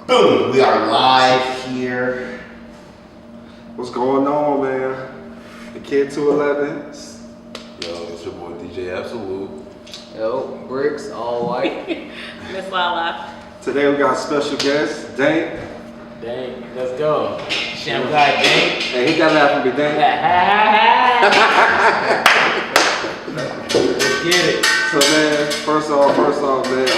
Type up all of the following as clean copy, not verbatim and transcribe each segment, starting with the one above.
Boom! We are live here. What's going on, man? The Kid 211. Yo, it's your boy DJ Absolute. Yo, Bricks, all white. Miss Lala. Today we got special guest, Dank. Dang, let's go. Sham guy, dang. Hey, he got laugh at me, Dank. Let's get it. So, man, first off, man,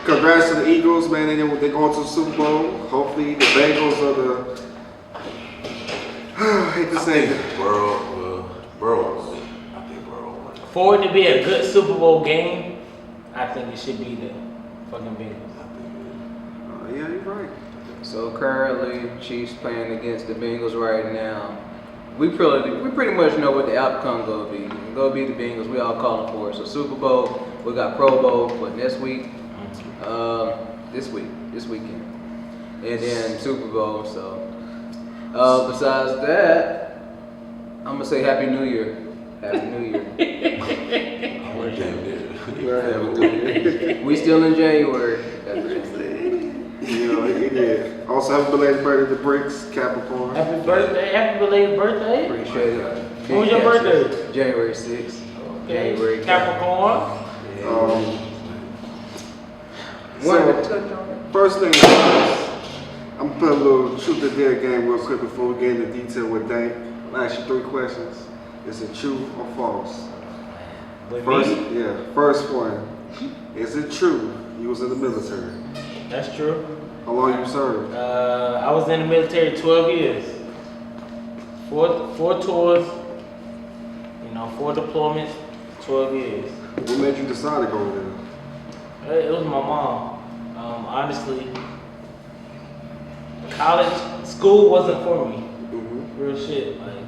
congrats to the Eagles, man. They're going to the Super Bowl. Hopefully, the Bengals are the. I hate to say it. Burrow. I think Burrow won. For it to be a good Super Bowl game, I think it should be the fucking Bengals. Yeah, you're right. So currently, Chiefs playing against the Bengals right now. We pretty much know what the outcome gonna be. It's gonna be the Bengals. We all calling for it. So Super Bowl, we got Pro Bowl, but next week, this weekend, and then Super Bowl. So besides that, I'm gonna say Happy New Year. Happy New Year. We're damn near. We still in January. That's it. You know, he did. Also, happy belated birthday to Bricks, Capricorn. Happy birthday, happy belated birthday. Appreciate it. When was your birthday? January 6th. Okay. January Capricorn. So, first thing is, I'm gonna put a little truth or dare game real quick before we get into detail with Dank. I'll ask you 3 questions. Is it true or false? With First, me? yeah. First one. Is it true you was in the military? That's true. How long you served? I was in the military 12 years. Four tours, 4 deployments, 12 years. What made you decide to go there? It was my mom. Honestly, school wasn't for me. Real shit. Like,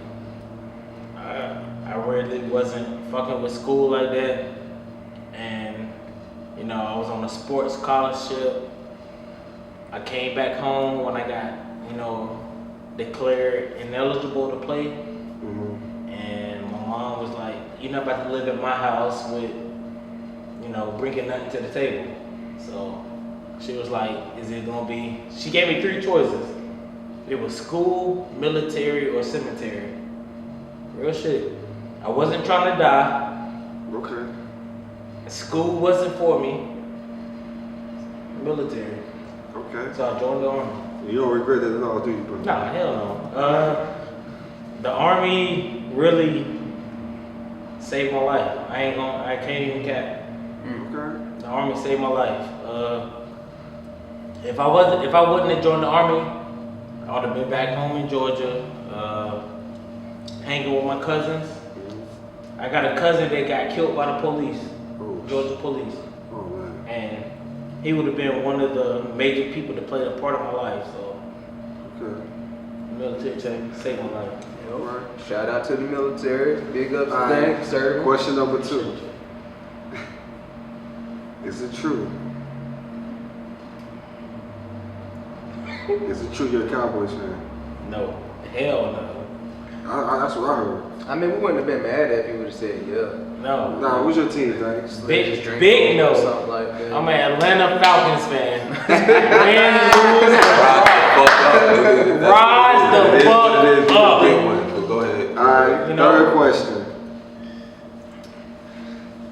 I really wasn't fucking with school like that. And, I was on a sports scholarship. I came back home when I got, declared ineligible to play. And my mom was like, "You're not about to live at my house with, bringing nothing to the table." So she was like, she gave me 3 choices. It was school, military, or cemetery. Real shit. I wasn't trying to die. Okay. School wasn't for me. Military. Okay. So I joined the Army. You don't regret that at all, do you, bro? Nah, hell no. The Army really saved my life. I can't even cap. Okay. The Army saved my life. If I wouldn't have joined the Army, I would have been back home in Georgia, hanging with my cousins. I got a cousin that got killed by the police, Georgia police. Oh, man. And he would have been one of the major people to play a part of my life. So, Okay. the military saved my life. All right. Shout out to the military. Big ups to All Dank, right. sir. Question number 2. Is it true? Is it true you're a Cowboys fan? No, hell no. That's what I heard. I mean, we wouldn't have been mad if you would have said yeah. No. Nah, who's your team, Dank? Big Coke no. or something like that. I'm an Atlanta Falcons fan. Rise the fuck up. Go ahead. All right, third question.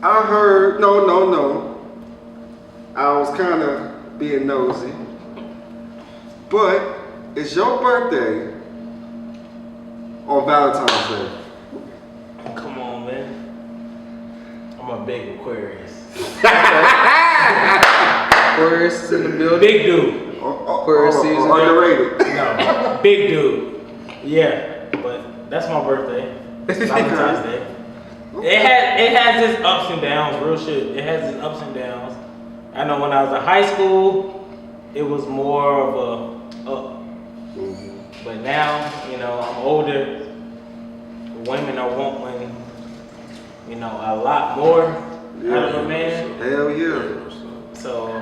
I heard, no. I was kind of being nosy. But it's your birthday on Valentine's Day. Come on, man. I'm a big Aquarius. Aquarius is in the building. Big dude. Aquarius season. Underrated. No, big dude. Yeah, but that's my birthday. Valentine's Day. It has its ups and downs, real shit. It has its ups and downs. I know when I was in high school, it was more of a up. But now, I'm older. Women are wanting, a lot more out of a man. Hell yeah. So,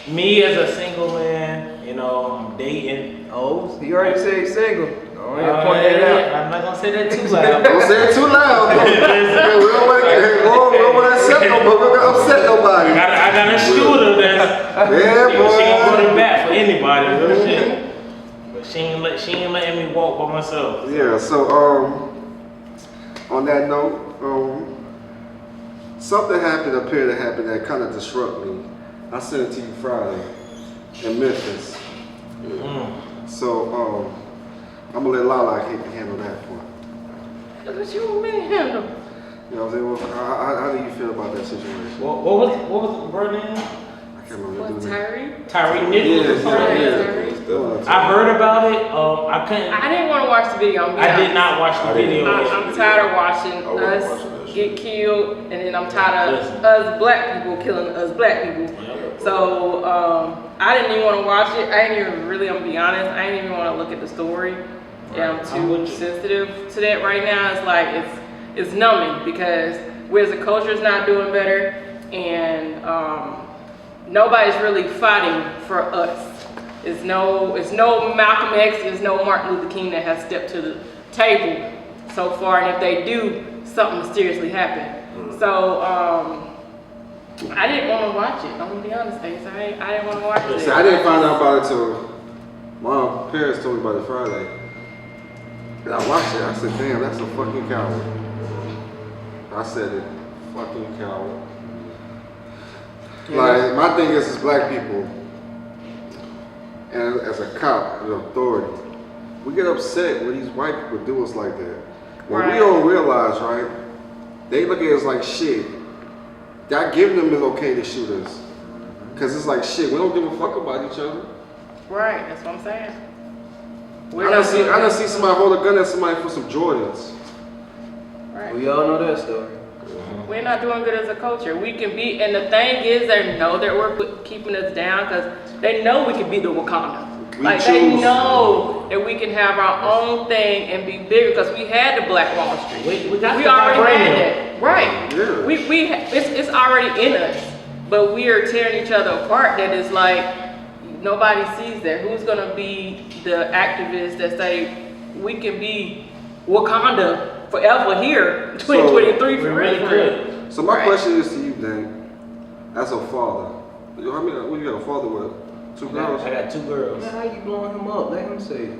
me as a single man, I'm dating. Oh, you already said he's single. Oh, yeah, point that out. I'm not gonna say that too loud. Don't say it too loud. We don't want to upset nobody. I got a shooter that's Yeah, boy. she ain't going to bat for anybody. Real shit. But she ain't letting me walk by myself. Yeah. So on that note, something happened up here that kind of disrupted me. I sent it to you Friday in Memphis. So I'm gonna let Lala handle that one. What you mean handle? You know what I'm saying? How do you feel about that situation? What was the bird name? I can't remember. What, the name. Tyree? Tyree Nichols. I heard about it. I couldn't. I didn't want to watch the video. I did not watch the video. I'm tired of watching wasn't us watching that get shit. killed, and then I'm tired of us black people killing us black people. Yep. So I didn't even want to watch it. I didn't even really, I'm gonna be honest, I didn't even want to look at the story. Yeah, I'm too sensitive to that right now. It's like it's numbing because we as a culture is not doing better, and nobody's really fighting for us. It's no Malcolm X, it's no Martin Luther King that has stepped to the table so far, and if they do, something mysteriously happened. So I didn't want to watch it. I'm gonna be honest, Ace. I didn't want to watch it. See, I didn't find out about it till my parents told me about it Friday. And I watched it. I said, "Damn, that's a fucking coward." I said it, fucking coward. Like my thing is black people, and as a cop, an authority, we get upset when these white people do us like that. When we don't realize, right? They look at us like shit. That giving them is okay to shoot us. Cause it's like shit, we don't give a fuck about each other. Right, that's what I'm saying. I done see somebody hold a gun at somebody for some Jordans. Right. We all know that story. We're not doing good as a culture. We can be, and the thing is, they know that we're keeping us down because they know we can be the Wakanda. They know that we can have our own thing and be bigger because we had the Black Wall Street. We got We the already vibranium. had that. Right. Yeah. It's already in us, but we are tearing each other apart. That is like nobody sees that. Who's gonna be the activists that say we can be Wakanda forever here, 2023 for We really real? could. So my Right. question is to you, Dan, as a father. How many? What you got a father with? Two girls? I got two girls. Man, how you blowing him up? Let him say it.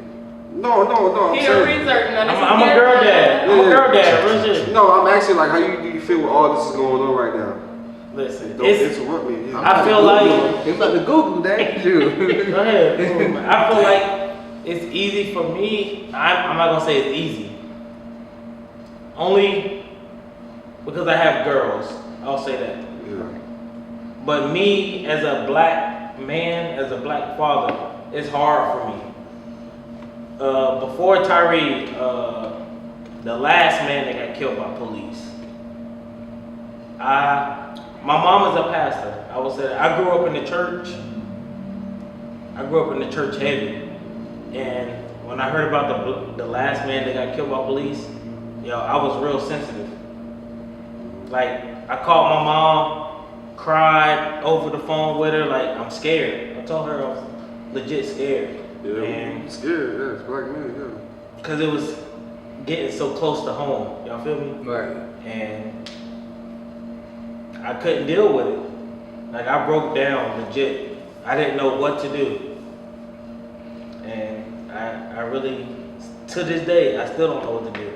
No. I'm He a saying. research. I'm a girl dad. I'm a girl dad. Real shit. No, I'm actually like, how do you feel with all this is going on right now? Listen, Don't interrupt me. Yeah. I feel like. He's about to Google that. Shoot. Go ahead. I feel like it's easy for me. I'm not gonna say it's easy. Only because I have girls. I'll say that. Yeah. But me as a black man, as a black father, it's hard for me. Before Tyree, the last man that got killed by police, my mom is a pastor. I would say that. I grew up in the church. I grew up in the church heavy. And when I heard about the last man that got killed by police, I was real sensitive. Like, I called my mom, cried over the phone with her, like, I'm scared. I told her I was legit scared. Yeah, And I'm scared. Yeah, it's black men. Yeah. because it was getting so close to home. Y'all feel me? Right. And I couldn't deal with it. Like, I broke down legit. I didn't know what to do. And I really, to this day, I still don't know what to do.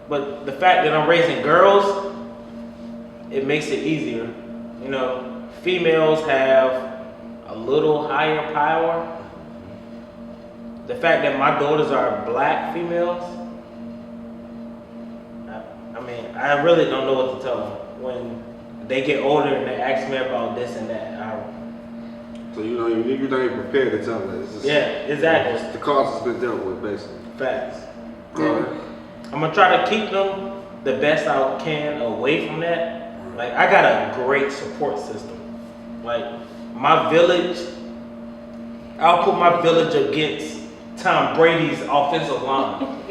But the fact that I'm raising girls, it makes it easier. Females have a little higher power. The fact that my daughters are black females, I really don't know what to tell them when they get older and they ask me about this and that. So you're not even prepared to tell them that. It's just, Yeah, exactly. The cost has been dealt with, basically. Facts. Alright. I'm gonna try to keep them the best I can away from that. Like, I got a great support system. Like, my village, I'll put my village against Tom Brady's offensive line.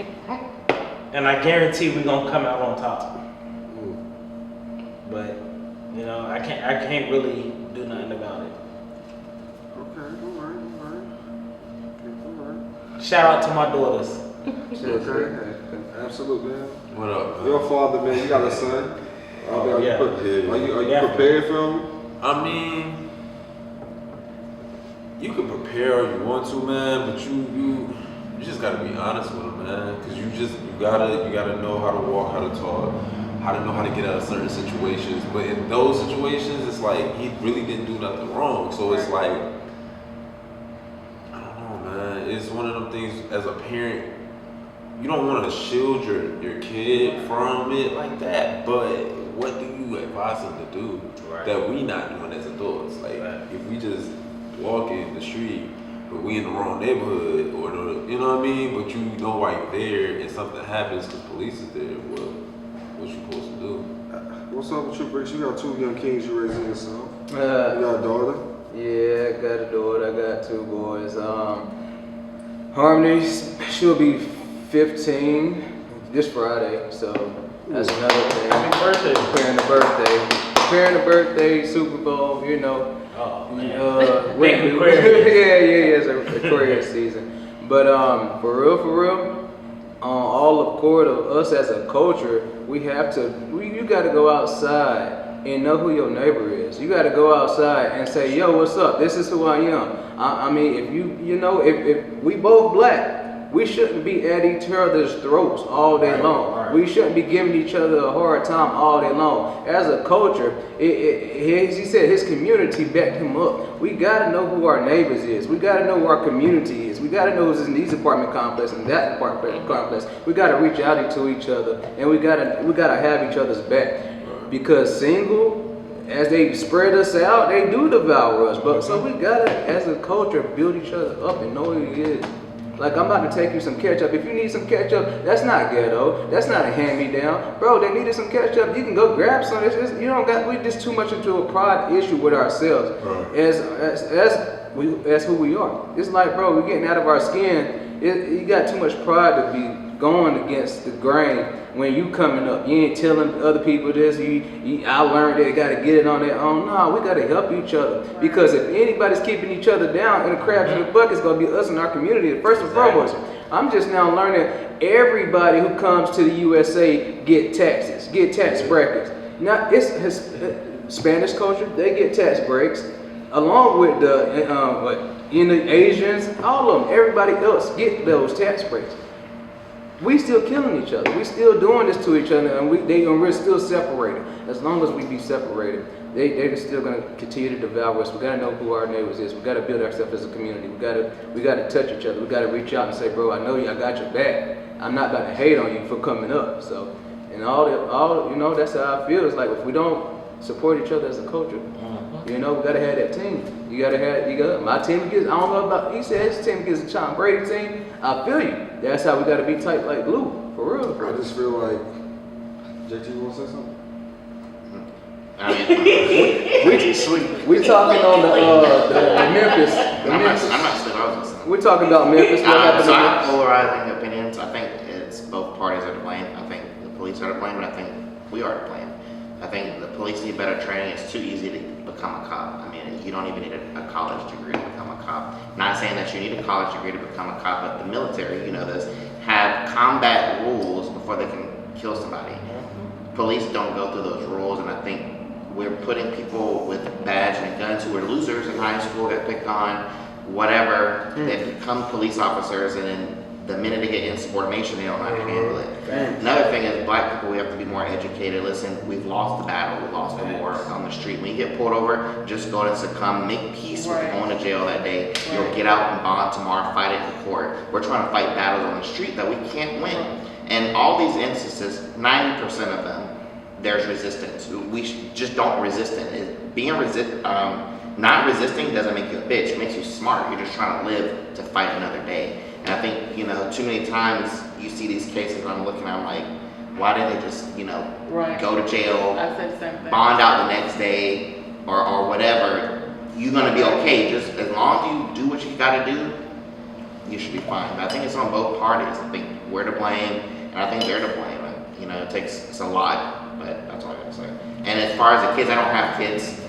And I guarantee we're gonna come out on top. But, I can't really do nothing about it. Okay, alright. Shout out to my daughters. Okay. Absolutely, man. What up, man? You're a father, man. You got a son. Oh, yeah. Are you Yeah. prepared for him? I mean, you can prepare all you want to, man, but you just gotta be honest with him, man. Cause you gotta know how to walk, how to talk, how to know how to get out of certain situations. But in those situations, it's like he really didn't do nothing wrong. So it's like, I don't know, man. It's one of them things as a parent, you don't want to shield your kid from it like that. But what do you advise them to do that we not doing as adults? Like if we just walk in the street, but we in the wrong neighborhood, or you know what I mean? But you know why you're there, and something happens because police is there. What you supposed to do? What's up with you, Bricks? You got 2 young kings you raising yourself. You Uh, got a daughter. yeah, I got a daughter. I got 2 boys. Harmony, she'll be 15 this Friday, so that's another thing. Happy birthday. Preparing the birthday, Super Bowl, you know. Oh, man. Big Aquarius. yeah, it's a Aquarius season. But for real, all of course of us as a culture, you got to go outside and know who your neighbor is. You got to go outside and say, yo, what's up? This is who I am. I mean, if if we both black, we shouldn't be at each other's throats all day long. Right. We shouldn't be giving each other a hard time all day long. As a culture, he said his community backed him up. We got to know who our neighbors is. We got to know who our community is. We got to know who's in these apartment complex and that apartment complex. We got to reach out to each other, and we got to have each other's back. Because single, as they spread us out, they do devour us. But so we got to, as a culture, build each other up and know who he is. Like, I'm about to take you some ketchup. If you need some ketchup, that's not ghetto. That's not a hand-me-down. Bro, they needed some ketchup. You can go grab some. We just too much into a pride issue with ourselves as who we are. It's like, bro, we're getting out of our skin. You got too much pride to be going against the grain when you coming up. You ain't telling other people this. I learned they got to get it on their own. No, we got to help each other. Because if anybody's keeping each other down and the crabs in the bucket, it's going to be us in our community. First and foremost, I'm just now learning everybody who comes to the USA get taxes, get tax brackets. Now, it's Spanish culture, they get tax breaks. Along with the Asians, all of them, everybody else get those tax breaks. We still killing each other. We still doing this to each other, and we're still separated. As long as we be separated, they're still gonna continue to devour us. We gotta know who our neighbors is. We gotta build ourselves as a community. We gotta touch each other. We gotta reach out and say, bro, I know you. I got your back. I'm not about to hate on you for coming up. So, and that's how I feel. It's like if we don't support each other as a culture, we gotta have that team. You got my team gets. I don't know about. He said his team gets a Tom Brady team. I feel you. That's how we gotta be tight like glue, for real. I just feel like JT, you want to say something? I mean, We talking on the Memphis. I'm not still. I was listening. We're talking about Memphis. What happened So to I have Memphis? polarizing opinions. I think it's both parties are to blame. I think the police are to blame, and I think we are to blame. I think the police need better training. It's too easy to become a cop. I mean, you don't even need a college degree to become a cop. Not saying that you need a college degree to become a cop, but the military, have combat rules before they can kill somebody. Police don't go through those rules, and I think we're putting people with badge and guns who were losers in high school, got picked on, whatever. They become police officers, and then the minute they get insubordination, they don't know how to handle it. Another thing is, black people, we have to be more educated. Listen, we've lost the battle, we lost the war on the street. When you get pulled over, just go and succumb, make peace with going to jail that day. You'll get out and bond tomorrow, fight it in court. We're trying to fight battles on the street that we can't win. And all these instances, 90% of them, there's resistance. We just don't resist it. Not resisting doesn't make you a bitch. It makes you smart. You're just trying to live to fight another day. And I think, too many times you see these cases where I'm looking at, I'm like, why didn't they just, go to jail, I said the same thing. bond out the next day, or whatever? You're gonna be okay. Just as long as you do what you gotta do, you should be fine. But I think it's on both parties. I think we're to blame, and I think they're to blame. And, it's a lot, but that's all I gotta say. And as far as the kids, I don't have kids.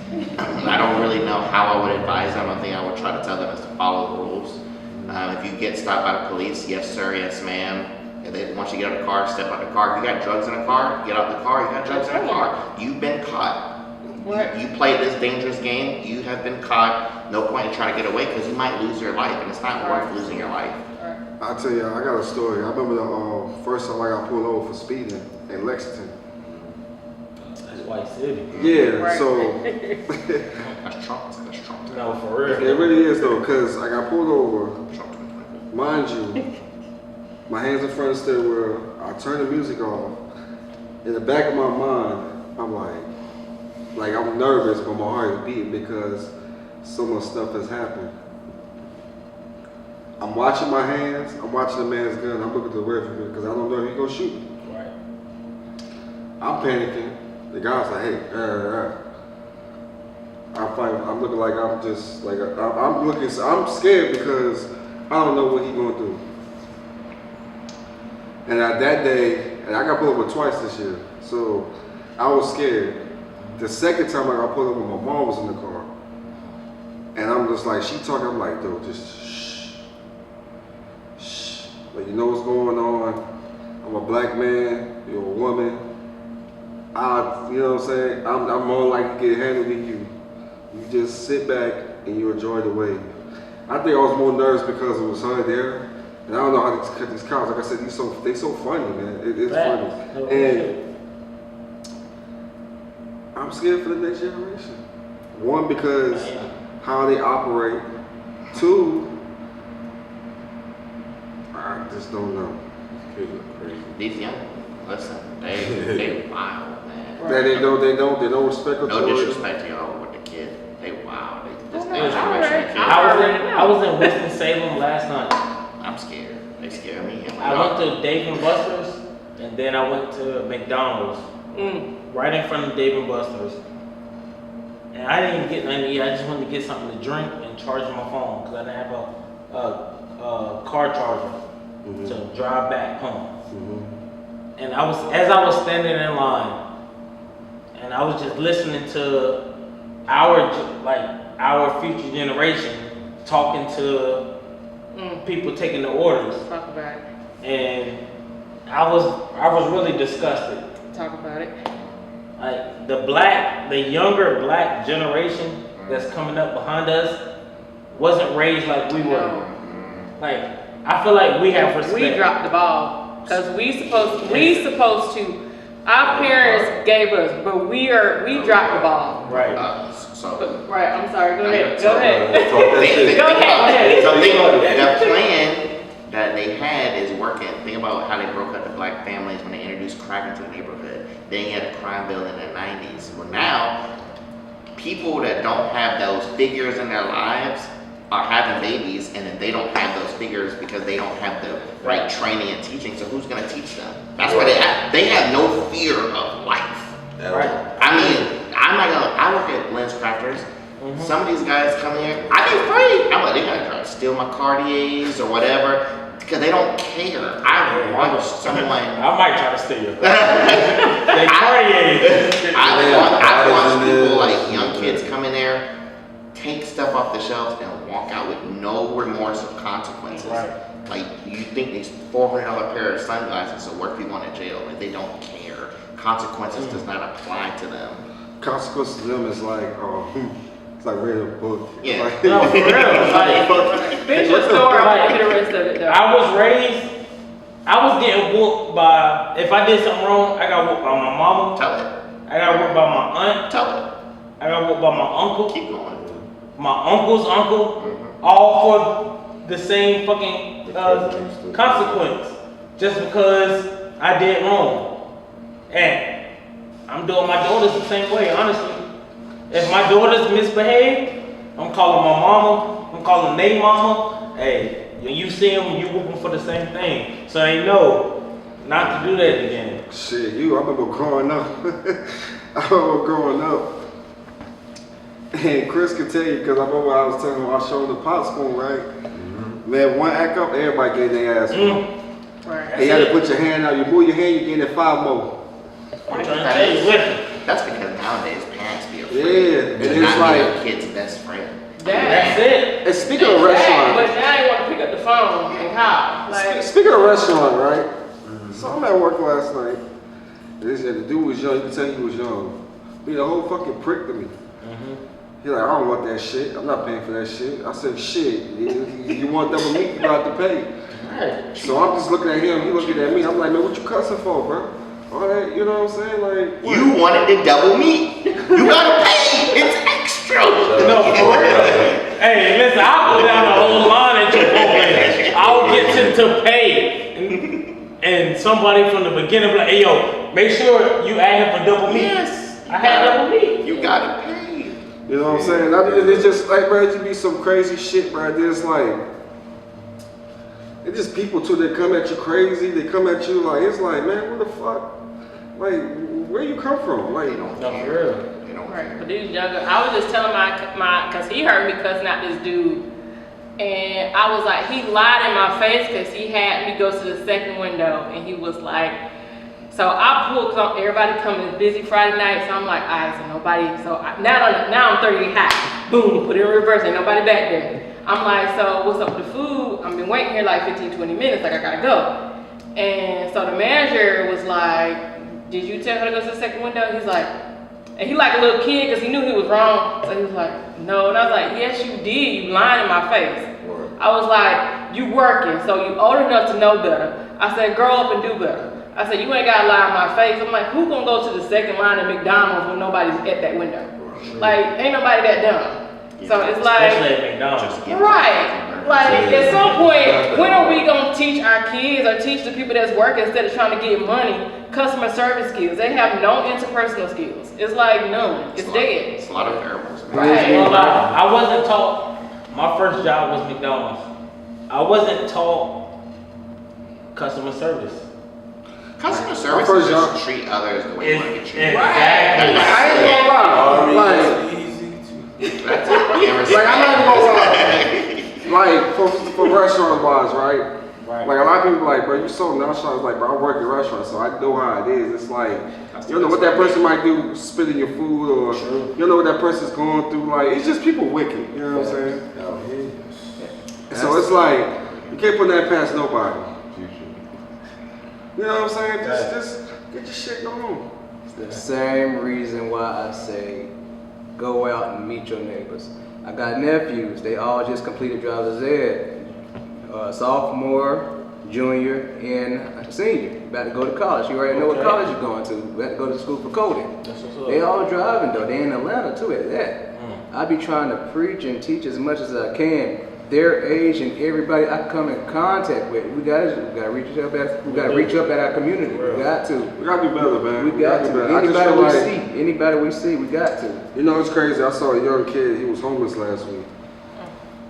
I don't really know how I would advise them. I think I would try to tell them is to follow the rules. If you get stopped by the police, yes sir, yes ma'am. And then once you get out of the car, step out of the car. If you got drugs in the car, get out of the car. You got drugs in the car. You've been caught. You played this dangerous game. You have been caught. No point in trying to get away because you might lose your life, and it's not worth losing your life. I'll tell you, I got a story. I remember the first time I got pulled over for speeding in Lexington. That's White City. Yeah, so That's Trump. No, for real. it really is though, cause I got pulled over. Mind you, my hands in front of the steering wheel. I turned the music off. In the back of my mind, I'm like I'm nervous, but my heart is beating because so much stuff has happened. I'm watching my hands. I'm watching the man's gun. I'm looking to the rearview mirror because I don't know if he's gonna shoot me. Right. I'm panicking. The guy's like, "Hey, I'm looking like I'm just like I'm scared because I don't know what he's gonna do." And that day, and I got pulled over twice this year, so I was scared. The second time I got pulled over, my mom was in the car, and I'm just like, she talking. I'm like, "Dude, just shh. Like, you know what's going on. I'm a black man. You're a woman. You know what I'm saying? I'm more likely to get handled than you. You just sit back and you enjoy the wave." I think I was more nervous because it was her there. And I don't know how to cut these cows. Like I said, they so funny, man. It's funny. And I'm scared for the next generation. One, because how they operate. Two, I just don't know. Kids are crazy. These young, listen, they wild, man. They don't respect No authority. disrespect to y'all with the kid. They wild. This I generation of kids. I was in Winston-Salem last night. I'm scared. They scare me. I went to Dave and Buster's, and then I went to McDonald's, right in front of Dave and Buster's. And I didn't even get nothing to eat. I just wanted to get something to drink and charge my phone because I didn't have a car charger to drive back home. And as I was standing in line, and I was just listening to our future generation talking to people taking the orders. Talk about it. And I was really disgusted. Talk about it. Like the younger black generation that's coming up behind us wasn't raised like we were. No. Like I feel like we have respect. We dropped the ball because we supposed to. Our parents gave us, but we dropped the ball. Right. Right. I'm sorry. Go ahead. Talk that shit. Go ahead. So the plan that they had is working. Think about how they broke up the black families when they introduced crack into the neighborhood. Then you had a crime bill in the 90s. Well, now people that don't have those figures in their lives are having babies, and then they don't have those figures because they don't have the right training and teaching. So who's going to teach them? That's why they have no fear of life. Right. I mean, I work at Lens Crafters. Some of these guys come here, I be afraid. I'm like, they're gonna try to steal my Cartiers or whatever, because they don't care. I watched someone. I might try to steal your they Cartier. I watch people like young kids come in there, take stuff off the shelves and walk out with no remorse of consequences. Right. Like, you think these $400 pair of sunglasses will work people in jail, like they don't care. Consequences does not apply to them. Consequences to them is like, it's like reading a book. Yeah. Like, No, for real. Like, Finish your story. I want to hear the rest of it though. I was getting whooped by, if I did something wrong, I got whooped by my mama. Tell it. I got whooped by my aunt. Tell it. I got whooped by my uncle. Keep going. My uncle's uncle. All for the same fucking consequence. Just because I did wrong. And I'm doing my daughters the same way, honestly. If my daughters misbehave, I'm calling my mama, I'm calling their mama. Hey, when you see them, you whoop them for the same thing. So they know not to do that again. Shit, I remember growing up. And Chris can tell you, because I remember I was telling him, I was showing the pot spoon, right? Man, one act up, everybody gave their ass one. Right. And you had to put your hand out, you move your hand, you get it 5 more. I'm trying to tell you, listen. That's because nowadays parents be afraid. Yeah, and to it's not be like, their kid's best friend. That's it. and speaking of restaurants, But now they want to pick up up the phone and call. Like, Speaking of restaurant, right? So I'm at work last night. The dude was young. You can tell he was young. He the whole fucking prick to me. He like, I don't want that shit. I'm not paying for that shit. I said, shit. You want double meat? You got to pay. Right. So I'm just looking at him. He looking at me. I'm like, man, what you cussing for, bro? All that, you know what I'm saying? Like, what? You wanted the double meat. You gotta pay. It's extra. No, for real. Hey, listen, I'll go down the whole line at Chipotle. I'll get to pay. And somebody from the beginning be like, hey, yo, make sure you add him for double meat. Yes. I had double meat. You gotta pay. You know what I'm saying? I mean, it's just like, bro, it just be some crazy shit, bro. There's like, it's just people too. They come at you crazy. They come at you like, it's like, man, what the fuck? Like, where you come from? Like, They don't No, care. for real. They don't right. care. But these younger, I was just telling my, cause he heard me cussing out this dude. And I was like, he lied in my face because he had me go to the second window. And he was like, so I pulled, everybody coming busy Friday night. So I'm like, all right, so nobody, now I'm 38 high. Boom, put it in reverse, ain't nobody back there. I'm like, so what's up with the food? I've been waiting here like 15, 20 minutes, like I gotta go. And so the manager was like, did you tell her to go to the second window? He's like, and he like a little kid because he knew he was wrong. So he was like, no. And I was like, yes, you did. You lying in my face. I was like, you working, so you old enough to know better. I said, grow up and do better. I said, you ain't gotta lie in my face. I'm like, who gonna go to the second line at McDonald's when nobody's at that window? Like, ain't nobody that dumb. So it's like, Especially at McDonald's. Just get right. Like, at some point, when are we gonna teach our kids or teach the people that's working instead of trying to get money, customer service skills? They have no interpersonal skills. It's like none. It's dead. It's a lot of variables, man. Right. Well, I wasn't taught, my first job was McDonald's. I wasn't taught customer service. Customer service first is just job- treat others the way you want to get treated. Exactly. I ain't gonna lie. That's it. Like I'm not even gonna lie. Like for restaurant wise, right? Right. Like a lot of people like, bro, you so nonchalant. Like, bro, I work in restaurants, so I know how it is. It's like, you don't know what that person might do, spit in your food, or you don't know what that person's going through. Like, it's just people wicked. You know what I'm saying? So it's like you can't put that past nobody. You know what I'm saying? Just get your shit going on. The same reason why I say go out and meet your neighbors. I got nephews, they all just completed driver's ed. Sophomore, junior, and senior. About to go to college. You already know what Okay. college you're going to. About to go to school for coding. That's what's up. They all driving though. They in Atlanta too at that. I be trying to preach and teach as much as I can. Their age and everybody I come in contact with. We gotta reach up at. We gotta reach up at our community. We got to. We gotta do better, man. We got do to. better. I just Anybody feel we like, see. Anybody we see. We got to. you know, it's crazy. I saw a young kid. He was homeless last week,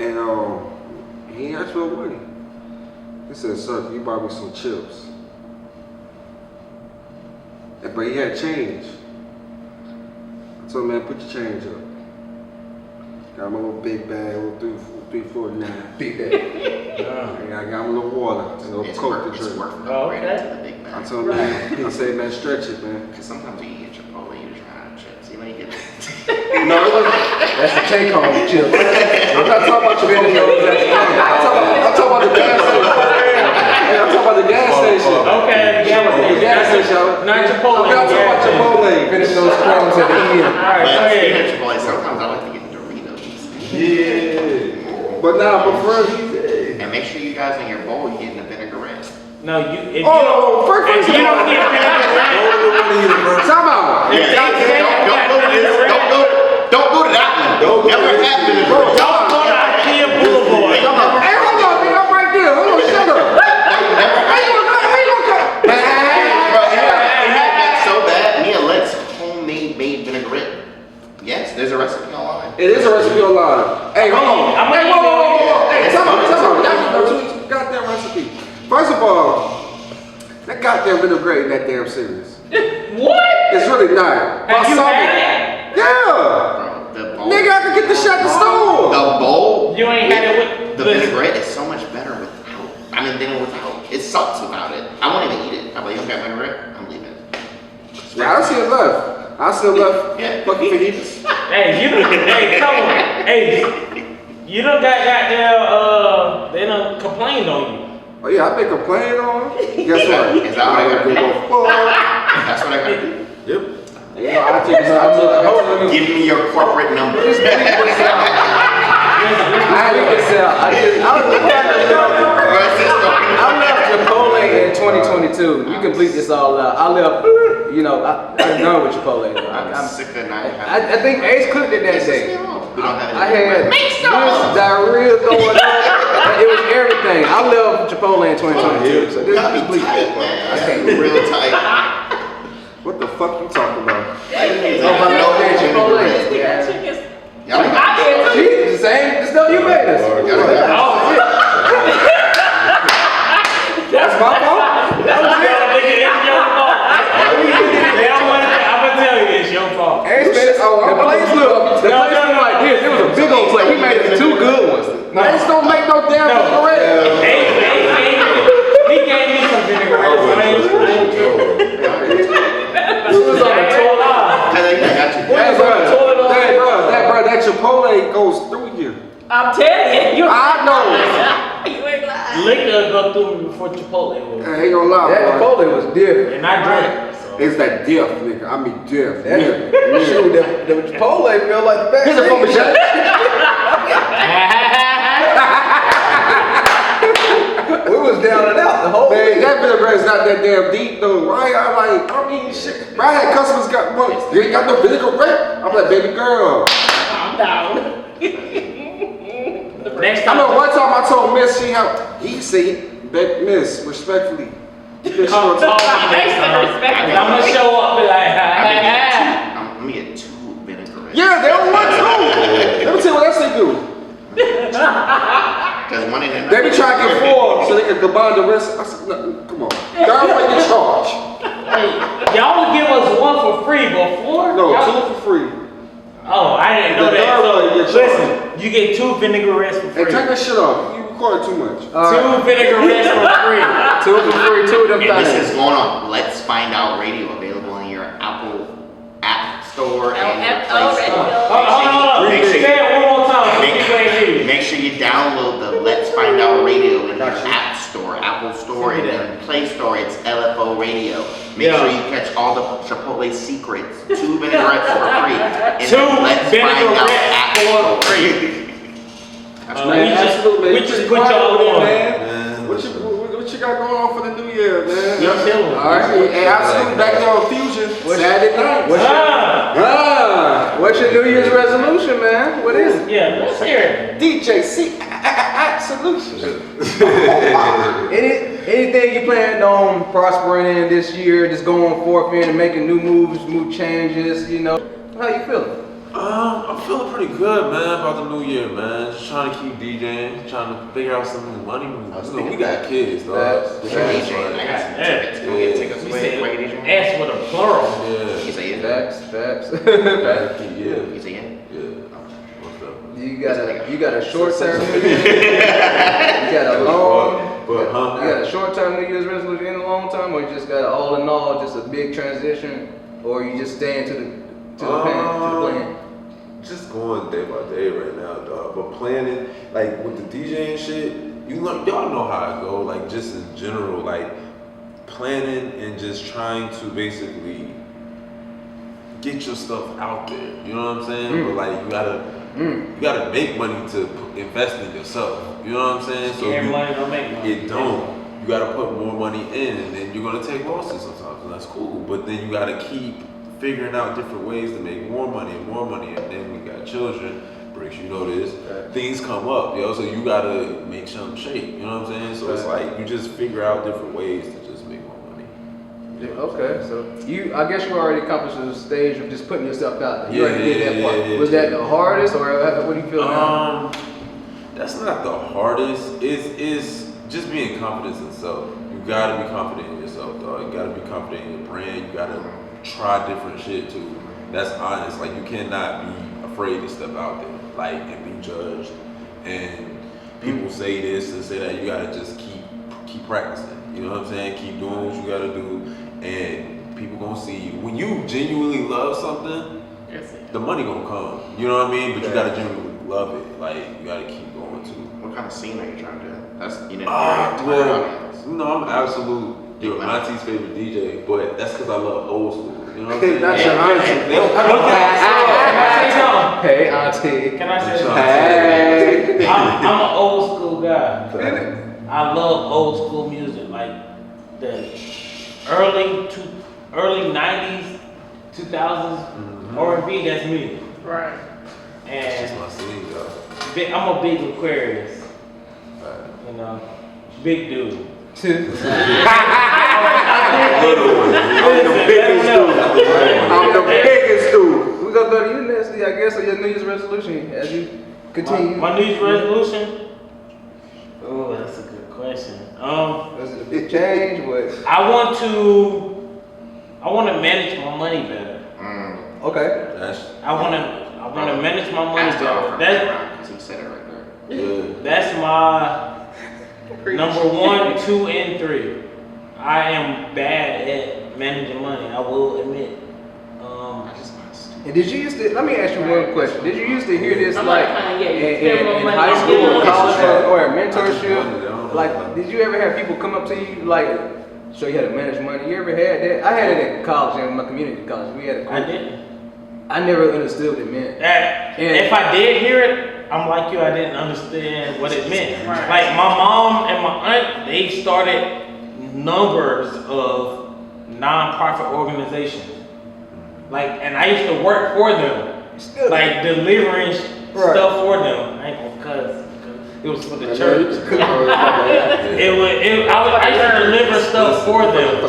and he asked for money. He said, "Sir, can you buy me some chips?" But he had change. I told him, "Man, put your change up." Got him a little big bag, a little 349. Big day. And I got him a little water, a little It's Coke worth, to it's drink. worth Oh, upgrading okay. to the big I bag. told him, man, I said, man, stretch it, man. Because sometimes you eat Chipotle, you just run out of chips. You know, you get No, it wasn't. That's the take home chips. I'm not talking about your Finish those, that's fine. I'm talking about the gas station. Yeah, I'm talking about the gas station. Okay, The gas station. Not Chipotle. I'm not talking about Chipotle. Finish those crumbs at the end. Alright, go But speaking ahead. of Chipotle, sometimes I like to get Doritos. Yeah. But now, but for And make sure you guys in your bowl, you getting the vinaigrette. No, you. If first if you don't get vinaigrette, Time out. Don't go to that one. Never have vinaigrette. don't go to IKEA Boulevard. Hey, hold on, nigga, I'm right there. Hold on, shut up. How you gonna come? Bro, you have that so bad. Mia Let's homemade vinaigrette. Yes, there's a recipe online. It is a recipe online. Hey, hold on. I'm Hey, gonna whoa. Hey, It's tell me. good. Y'all just goddamn recipe. First of all, that goddamn vinaigrette ain't that damn serious. What? It's really not. Have you Balsamic. had it? Yeah. Bro, the bowl. Nigga, I can get this shit at the store. The bowl. You ain't had it with The listen, vinaigrette is so much better without. I mean, than without. It sucks without it. I won't even eat it. I'm like, you don't got vinaigrette? I'm leaving it. Yeah, I see it left. I still left. Yeah. Fucking fajitas. Hey, you. Hey, come on. Hey, you don't got goddamn done complained on you. Oh yeah, I've been complaining on. Guess what? Is that what I gotta do? That's what I gotta do. Yep. Yeah, I take this. Give me your corporate number. I left Chipotle in 2022. You can bleep this all out. I left, I'm done with Chipotle. I'm sick of not having. I think Ace cooked it that day. We don't have I had this diarrhea going on. It was everything. I left Chipotle in 2022. So this is bleep that part. I can't do it. Real tight. What the fuck you talking about? Chipotle. Y'all got The same stuff you made us. That's my fault. That was it. It's your fault. I'm gonna tell you it's your fault. The place looked like this. It was a big old plate. He made us 2 good ones. Ace don't make no damn cigarette. He gave me some vinaigrette. This was on the toilet. That Chipotle goes through you. I'm telling you. I know. You ain't lying. Liquor go through me before Chipotle. I ain't gonna lie, That boy. Chipotle was different. And I drank. So. It's that diff, nigga. I mean diff. Shoot, the Chipotle feel like the best. Here's a phone shot. We was down and out the whole Man, that vinaigrette is not that damn deep though, right? I mean, shit. I had customers got money. You ain't got no vinaigrette? I'm like, baby girl. Calm down. Next I time. know one time I told Miss he said, baby Miss, respectfully. Miss, I'm gonna show up and be like, Let me get 2 vinaigrettes. yeah, they don't want to. Let me tell you what else they do. Because one in the They be trying to get 4 so they can combine the rest. I said, no, come on. Third way you charge. y'all would give us 1 for free before? No, Y'all- 2 for free. Oh, I didn't know The that. third way you So, charge. listen, you get 2 vinaigrettes for Hey, free. turn that shit off. You recording too much. 2 vinaigrettes for free. 2 for free, 2 of them And this is things. going on Let's Find Out Radio, available in your Apple App Store and your Play Store. Hold on. Make sure Say it one more time. People ain't hear you. Make sure you download the Let's Find Out Radio in your App Store, Apple Store, and then Play Store. It's LFO Radio. Make sure you catch all the Chipotle secrets. 2 vinaigrettes for free. In 2 the Let's Find Out vinaigrettes App for Store. free. That's We right. just put y'all on. Man, What you got going on for the new year, man? You're chilling. All right, hey, absolutely. Back there on Fusion, Saturday night. What's your New Year's resolution, man? What is it? Yeah, let's hear it. DJ C, Solutions. Anything you plan on prospering in this year, just going forth in and making new moves, new changes, How you feeling? I'm feeling pretty good, man, about the new year, man. Just trying to keep DJing, trying to figure out some new money moves. We got kids, dog. Facts. You're DJ. I got some tickets. Go get tickets You away. said Wait, DJ. S with a plural. You Yeah. say it? Facts. Yeah. You say it? Yeah. What's up? You got a short term. You got a long. But, huh? You got a short term New Year's resolution and a long term, or you just got all in all just a big transition, or you just staying to the plan. Just going day by day right now, dog. But planning, like with the DJing shit, y'all know how it go. Like just in general, like planning and just trying to basically get your stuff out there. You know what I'm saying? But like you gotta make money to invest in yourself. You know what I'm saying? So Money don't make money. it don't. You gotta put more money in, and then you're gonna take losses sometimes, and that's cool. But then you gotta keep figuring out different ways to make more money, and then we got children. Bricks, you know this. Things come up, so you gotta make something shake. You know what I'm saying? So it's like you just figure out different ways to just make more money. Okay, so I guess you already accomplished the stage of just putting yourself out there. You already did that part. Yeah. Was that the hardest, or what do you feel now? That's not the hardest. It's just being confident in self. You gotta be confident in yourself, dog. You gotta be confident in your brand. You gotta try different shit too. That's honest. Like you cannot be afraid to step out there, like and be judged. And people say this and say that. You gotta just keep practicing. You know what I'm saying? Keep doing what you gotta do, and people gonna see you. When you genuinely love something, the money gonna come. You know what I mean? But you gotta genuinely love it. Like you gotta keep going too. What kind of scene are you trying to do? That's your Well, target audience. you know, I'm absolute Monty's favorite DJ, but that's because I love old school. You know what I'm saying? That's your auntie. They don't come Hey, auntie. Can I say something? Hey. I'm an old school guy. I love old school music, like the early 90s, 2000s R&B. That's me. Right. That's And my scene, though. I'm a big Aquarius. You know, big dude. I'm the biggest dude. We gonna go to you next, I guess, on your New Year's resolution as you continue. My New Year's resolution? Oh, that's a good question. Was it a big change? What? I want to manage my money better. Okay. I want to manage my money Ask the offer better. because he said it right there. That's my number 1, 2, and 3. I am bad at managing money. I will admit. And did you used to? Let me ask you one question. Did you used to hear this I'm like like Kanye, in spend more money high on school or giving college away. or a mentorship? Like, did you ever have people come up to you like show you how to manage money? You ever had that? I had it in college, in my community college. We had a I group. didn't. I never understood what it meant. And if I did hear it, I'm like you. I didn't understand what it meant. Right. Like my mom and my aunt, they started numbers of non-profit organizations. Like, and I used to work for them. Still, Like delivering stuff for them. I ain't gonna cuss. It was for the church. I used to deliver stuff for them,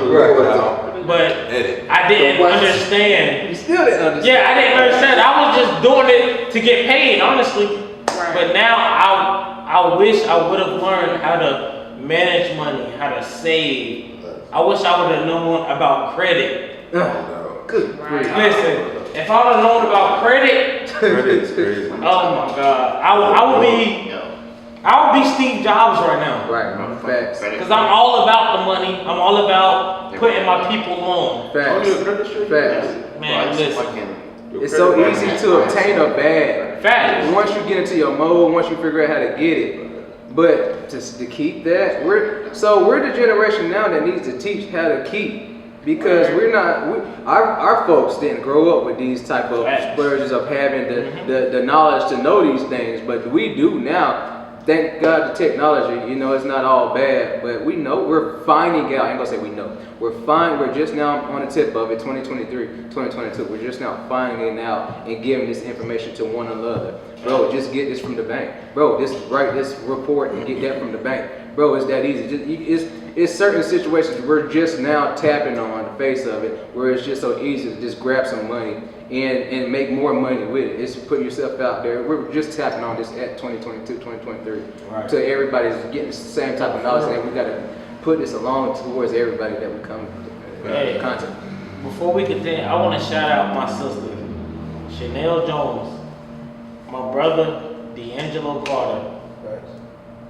but I didn't understand. You still didn't understand. Yeah, I didn't understand. I was just doing it to get paid, honestly. Right. But now I wish I would have learned how to manage money, how to save. I wish I would have known about credit. Good. Right. Listen, if I would have known about credit, Credit's crazy. oh my God, I would be Steve Jobs right now. Right. Facts. Because I'm all about the money. I'm all about putting my people on. Facts. Facts. Man, listen. It's so easy to obtain a bag. Facts. Once you get into your mode, once you figure out how to get it. But to keep that, we're the generation now that needs to teach how to keep. Because our folks didn't grow up with these type of spurges of having the knowledge to know these things, but we do now. Thank God the technology, it's not all bad, but we know, we're finding out, I ain't gonna say we know, we're just now on the tip of it, 2023, 2022, we're just now finding out and giving this information to one another. Bro, just get this from the bank. Bro, write this report and get that from the bank. Bro, it's that easy. It's certain situations we're just now tapping on the face of it, where it's just so easy to just grab some money and make more money with it. It's put yourself out there. We're just tapping on this at 2022, 2023. Right. So everybody's getting the same type of knowledge, and we got to put this along towards everybody that we come in contact. Before we continue, I want to shout out my sister, Chanel Jones, my brother, D'Angelo Carter,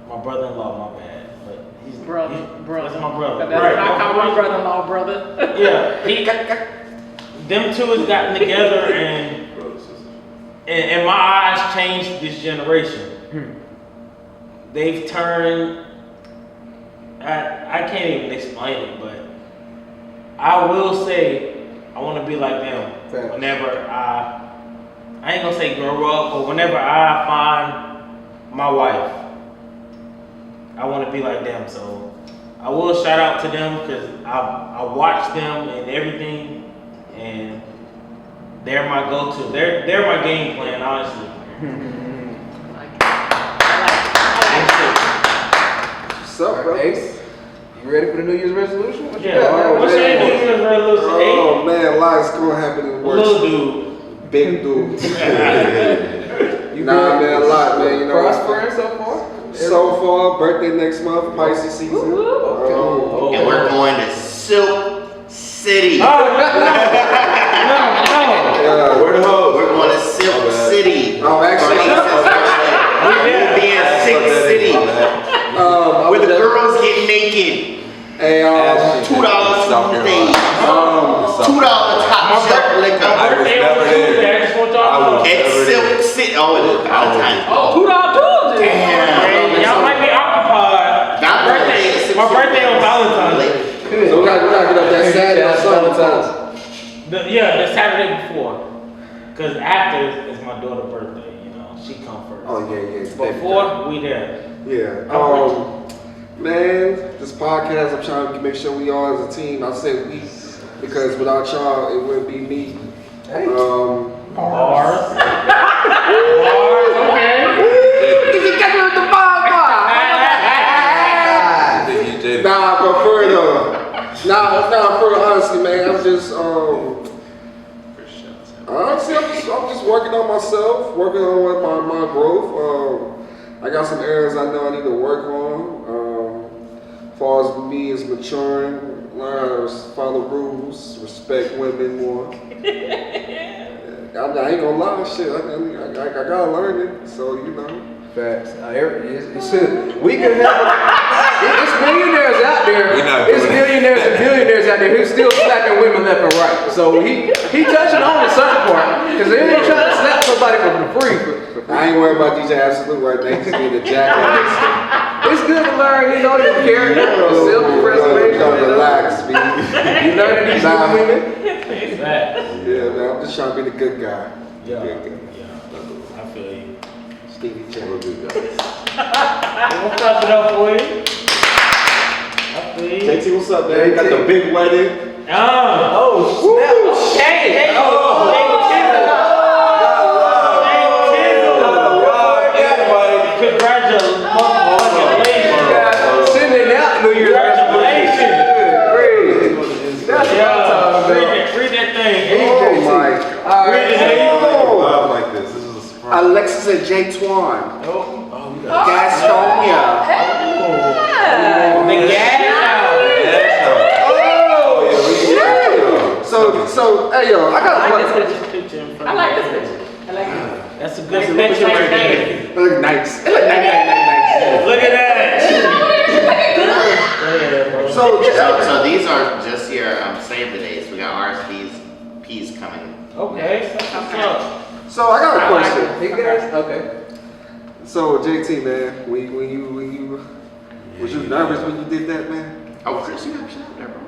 my brother-in-law, my bad, but he's Brother. That's my brother. That's what I call my brother-in-law, brother. Yeah, them two has gotten together and my eyes changed this generation. They've turned, I can't even explain it, but I will say I want to be like them whenever I ain't gonna say grow up, but whenever I find my wife, I want to be like them. So I will shout out to them because I watch them and everything, and they're my go-to. They're my game plan, honestly. What's up, bro? Ace, you ready for the New Year's resolution? What you Yeah. got? What's your New Year's resolution? Oh man, lots gonna happen in the works. Little dude. Big dude. You Nah, been man, a lot, man. prospering so far? So far, birthday next month, Pisces season. Oh. And we're going to Silk City. No. Yeah. Where the hoes? We're going to Silk City. Oh, actually, We'll be in Silk City where the girls get naked. Hey, $2 Tuesday. $2 top shelf liquor. I was never there. I just want y'all to know. At Silk City. Oh, it is Valentine's. Oh, $2 Tuesday. Damn. Y'all The Saturday before. Cause after is my daughter's birthday, you know. She come first. Oh yeah. Before we there. Yeah. Man, this podcast, I'm trying to make sure we all as a team. I said we because without y'all, it wouldn't be me. Bars. Nah, but for honestly, man, I'm just honestly, I'm just working on myself, working on what my growth. I got some areas I know I need to work on. As far as me is maturing, learn how to follow rules, respect women more. I ain't gonna lie, shit. I gotta learn it, so you know. Facts. We could have. It's millionaires out there. It's millionaires and billionaires out there who's still slapping women left and right. So he touching on the certain part because they ain't trying to slap somebody for free. I ain't worried about DJ Absolute right now. Just need a jacket. It's good to learn, you know, your character, self-preservation. Relax, man. You learn these women. Yeah, man. I'm just trying to be the good guy. Yeah. Good guy. Yeah. I feel you. Stevie J. We're good guys. We'll clap it up for you. I feel you. JT, what's up, man? Got the big wedding. Oh, snap. Hey. Congratulations. Sending out New Year's resolution. Great. That's what I'm talking about. Read that thing. Oh my God. Read it. Live like this. This is a surprise. Alexis and Jay Twan. Oh, we got Gastonia. The gas So, hey yo, I got I a like this picture. I like this picture. I like it. That's a good picture right there. Look nice. It look nice. Look at that. So these are just your save the dates. We got RSVPs coming. Okay, so what's up? So I got a question. Hey guys. Okay. So JT, man, was you nervous when you did that, man? Oh, Chris, you got shot there, bro.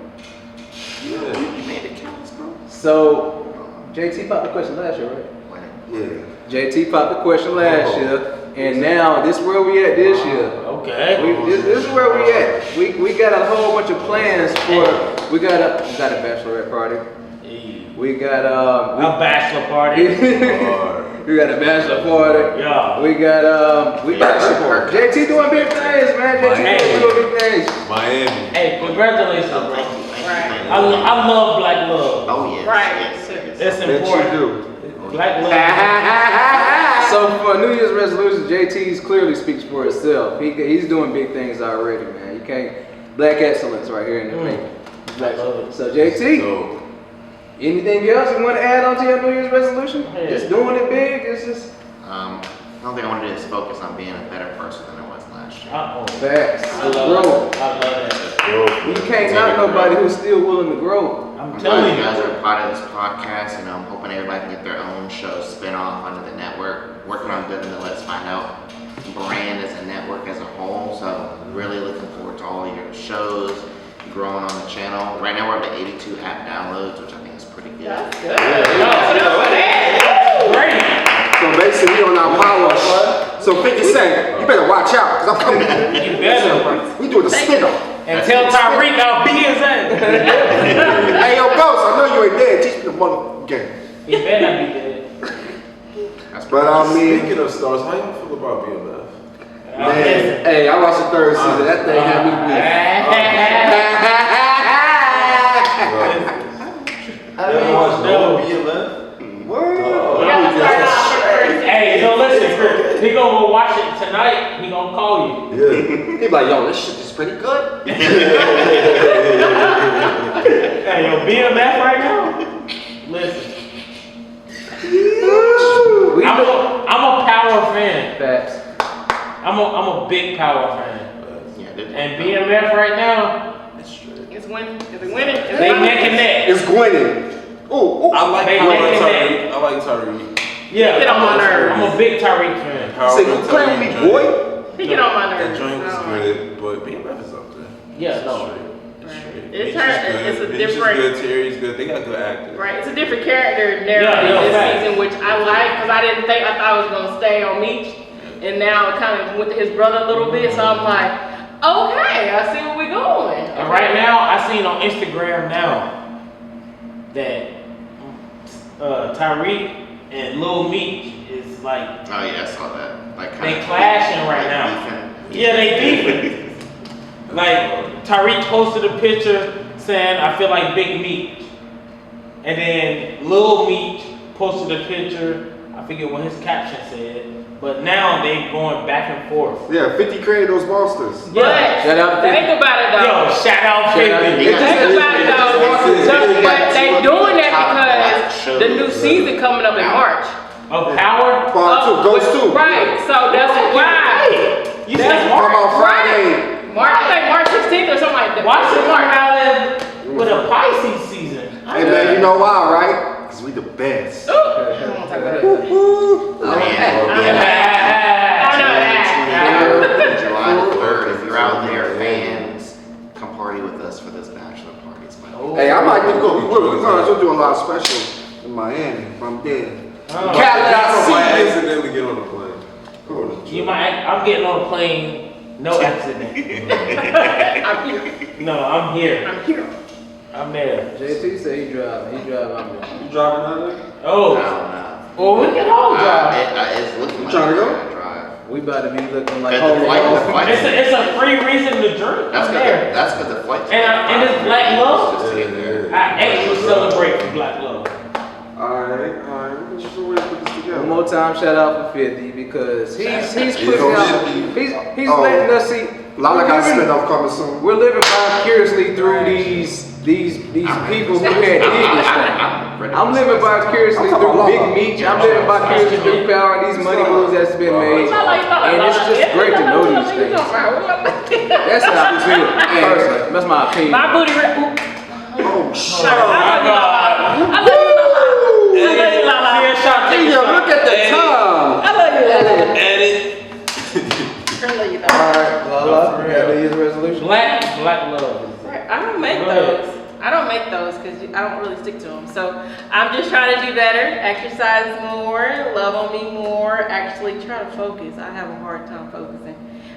Yeah. You made it count, bro. So, JT popped the question last year, right? Yeah. JT popped the question last year, and now this is where we at this year. Okay. This is where we at. We got a whole bunch of plans for. We got a bachelorette party. We got A bachelor party. we got a bachelor party. Yeah. We got JT doing big things, man. JT doing big things. Miami. Hey, congratulations, Oh, bro. thank you. Right. I love black love. Oh, yes. Right. Yes. That's That important. you do. Black love. So for New Year's resolution, JT's clearly speaks for itself. He's doing big things already, man. You can't black excellence right here in the making. I love it. So JT, So, anything else you want to add on to your New Year's resolution? Yeah. Just doing it big. It's just I don't think I want to do is focus on being a better person than I was last year. Uh-oh. facts. I Grow. love that. You can't knock nobody who's still willing to grow. I'm I'm glad telling you guys you. are a part of this podcast. You know, I'm hoping everybody can get their own show spin off under the network. Working on building the Let's Find Out brand as a network as a whole. So really looking forward to all your shows growing on the channel. Right now we're up to 82 app downloads, which I think is pretty good. That's good. Great. So basically, we on our power. So 50 Cent, you better watch out, because I'm coming. You better. We doing the spin-off. And tell Tyreek I'll be his ass. Hey, yo, Ghost, I know you ain't dead. Teach me the mother game. He better not be dead. But I mean, speaking of stars, how y'all feel about BMF? man, hey, I watched the third season. That thing had me weak. I mean, watch no. BMF? Hey, so listen, Chris. He gonna go watch it tonight. He gonna call you. Yeah. He be like, yo, this shit is pretty good. Hey, yo, BMF right now. Listen, I'm a Power fan. facts. I'm a big Power fan. Yeah, And BMF right now, It's winning. Is it winning? Is they it neck and neck. It's Gwyneth. Ooh, I like Hey, Tyreek. I like Tyreek. Yeah, Get on my nerves. I'm a big Tyreek fan. say you playing with me, boy? He get on my That nerves. joint was No. good, but BMF is up there. Yeah, no. It's a Mitch is different, good. Terry's good. They got good actors. right? It's a different character narrative Yeah, this fact. season, which I like because I thought it was gonna stay on Meech, and now it kind of went to his brother a little bit. So I'm like, okay, I see where we're going. And right now, I seen on Instagram now that Tyreek and Lil Meech is like Oh yeah, I saw that. Like they clashing right now. Yeah, they beefing. Like Tyreek posted a picture saying, "I feel like Big Meech," and then Lil Meech posted a picture. I forget what his caption said, but now they going back and forth. Yeah, 50 created those monsters. But Shout out to think about it though. Yo, shout out 50. Think about it though. But they doing that because the new season coming up in March. Of Power. Part 2, Ghost 2. Right, so that's why. You said How Mark. about Friday? March, I think March 16th or something like that. Why should come out with a Pisces season? Hey man, you know why, right? Because we the best. Ooh, I don't want to talk about that. July the 3rd. If you're out there, fans, come party with us for this bachelor party. It's my Hey, I might go. We're gonna do a lot of specials in Miami if I'm dead. Oh. Cadillac Might City. accidentally get on the plane. You might. I'm getting on a plane. No accident. I'm here. No, I'm here. I'm here. I'm there. JT said he drive. He drive out there. You driving out there? Oh. No. Well, we can all drive. It's looking like trying to go? we're gonna drive. We about to be looking like Because the flight, home. the flight. It's a free reason to drink. That's I'm good. there. That's good. The flight. And it's Black Love. Just to get there. I actually celebrate for Black Love. Alright. We're just gonna put this together. One more time, shout out for 50 because he's pushing on out. 50. He's Oh. letting us see. Lala got we're living- spin off coming soon. We're living vicariously through these people who had did this thing. I'm living vicariously I'm talking through about Big Lala. Meech. I'm living vicariously through Power and these money moves that's been made. And it's just great to know these things. That's how I feel. Personally, that's my opinion. My booty rip. Oh shit. Oh my God. I love you, Lala. I love you, Lala. Yo, look at the time. I love you, Lala. Edit. I love you, Lala. Alright, Lala, you got New Year's resolution? Black Love. Right, I don't make Go ahead. those. I don't make those because I don't really stick to them. So I'm just trying to do better, exercise more, love on me more, actually try to focus. I have a hard time focusing.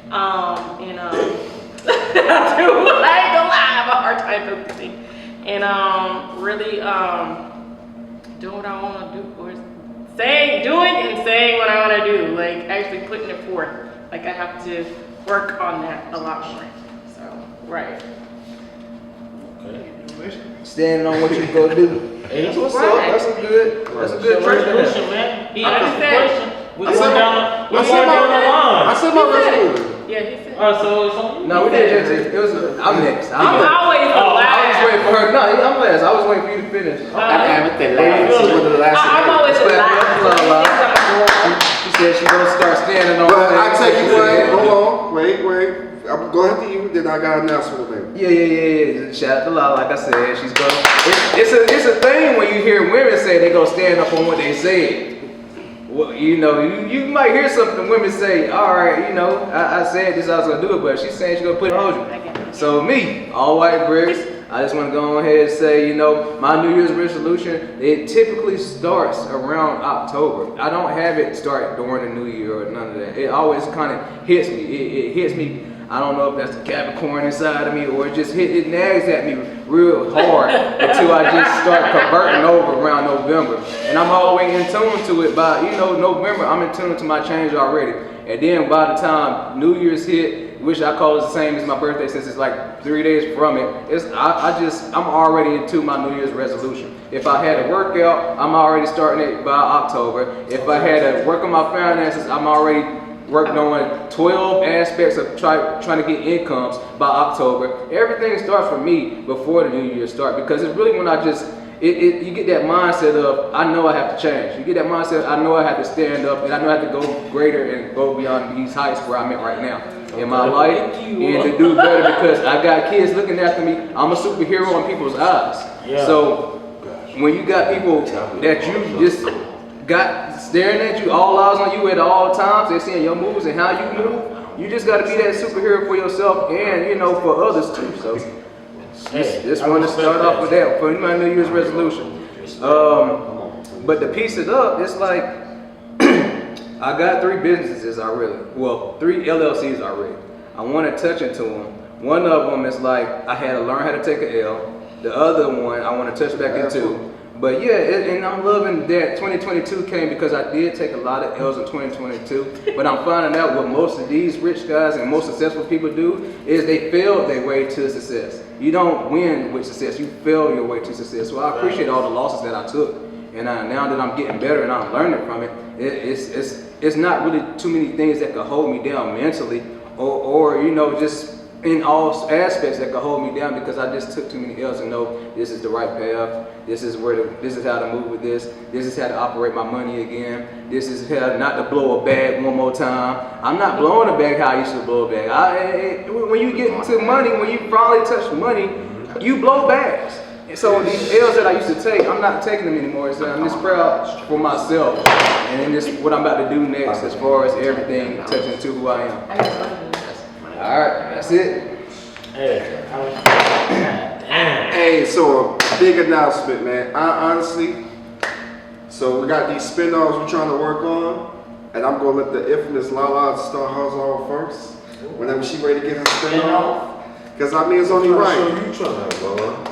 I do. I ain't gonna lie, I have a hard time focusing. And really doing what I want to do, or doing and saying what I want to do. Like actually putting it forth. Like I have to work on that a lot more. So right. Standing on what you gonna do. Hey, That's what's up. That's a good resolution, man. He asked the question. We I going said down the I said line. my resolution. Yeah, he said. So it's on you? No, we did just. It was. I'm next. I'm next. always the I was last. waiting for her. No, I'm last. I was waiting for you to finish. I'm always the last. She said she gonna start standing on. But I things. tell you She what, said- hold on, wait. I'm going after you, then I got an announcement to make. Yeah. Shout out to Lala, like I said, she's gonna. It's a thing when you hear women say they gonna stand up on what they said. Well, you might hear something women say. All right, I said this, I was gonna do it, but she's saying she's gonna put it on you. So me, all white bricks. I just want to go ahead and say, my New Year's resolution, it typically starts around October. I don't have it start during the New Year or none of that. It always kind of hits me. It hits me. I don't know if that's the Capricorn inside of me or it nags at me real hard until I just start converting over around November. And I'm always in tune to it by, November, I'm in tune to my change already. And then by the time New Year's hit, which I call it the same as my birthday since it's like 3 days from it, I'm already into my New Year's resolution. If I had a workout, I'm already starting it by October. If I had to work on my finances, I'm already working on 12 aspects of trying to get incomes by October. Everything starts for me before the New Year start because it's really when you get that mindset of, I know I have to change. You get that mindset, I know I have to stand up and I know I have to go greater and go beyond these heights where I'm at right now in my life and to do better because I got kids looking after me. I'm a superhero in people's eyes. Yeah. So when you got people that you just got staring at you, all eyes on you at all times, they're seeing your moves and how you move, you just got to be that superhero for yourself and, for others too. So Just want to start off with that for my New Year's resolution. But to piece it up, it's like I got 3 businesses already. Well, 3 LLCs already. I want to touch into them. One of them is like I had to learn how to take an L. The other one I want to touch back into. But yeah, and I'm loving that 2022 came because I did take a lot of L's in 2022. But I'm finding out what most of these rich guys and most successful people do is they fail their way to success. You don't win with success, you fail your way to success. So I appreciate all the losses that I took. And now that I'm getting better and I'm learning from it, it's not really too many things that could hold me down mentally or you know, just in all aspects that could hold me down because I just took too many L's and know this is the right path. This is how to move with this. This is how to operate my money again. This is how not to blow a bag one more time. I'm not blowing a bag how I used to blow a bag. When you get into money, when you finally touch money, you blow bags. And so these L's that I used to take, I'm not taking them anymore. So I'm just proud for myself. And then this what I'm about to do next as far as everything touching to who I am. All right, that's it. Hey, so a big announcement, man. I honestly, so we got these spin-offs we're trying to work on, and I'm gonna let the infamous Lala start hers on first. Whenever she ready to get her spin-off, because I mean it's only right. You trying to Lala?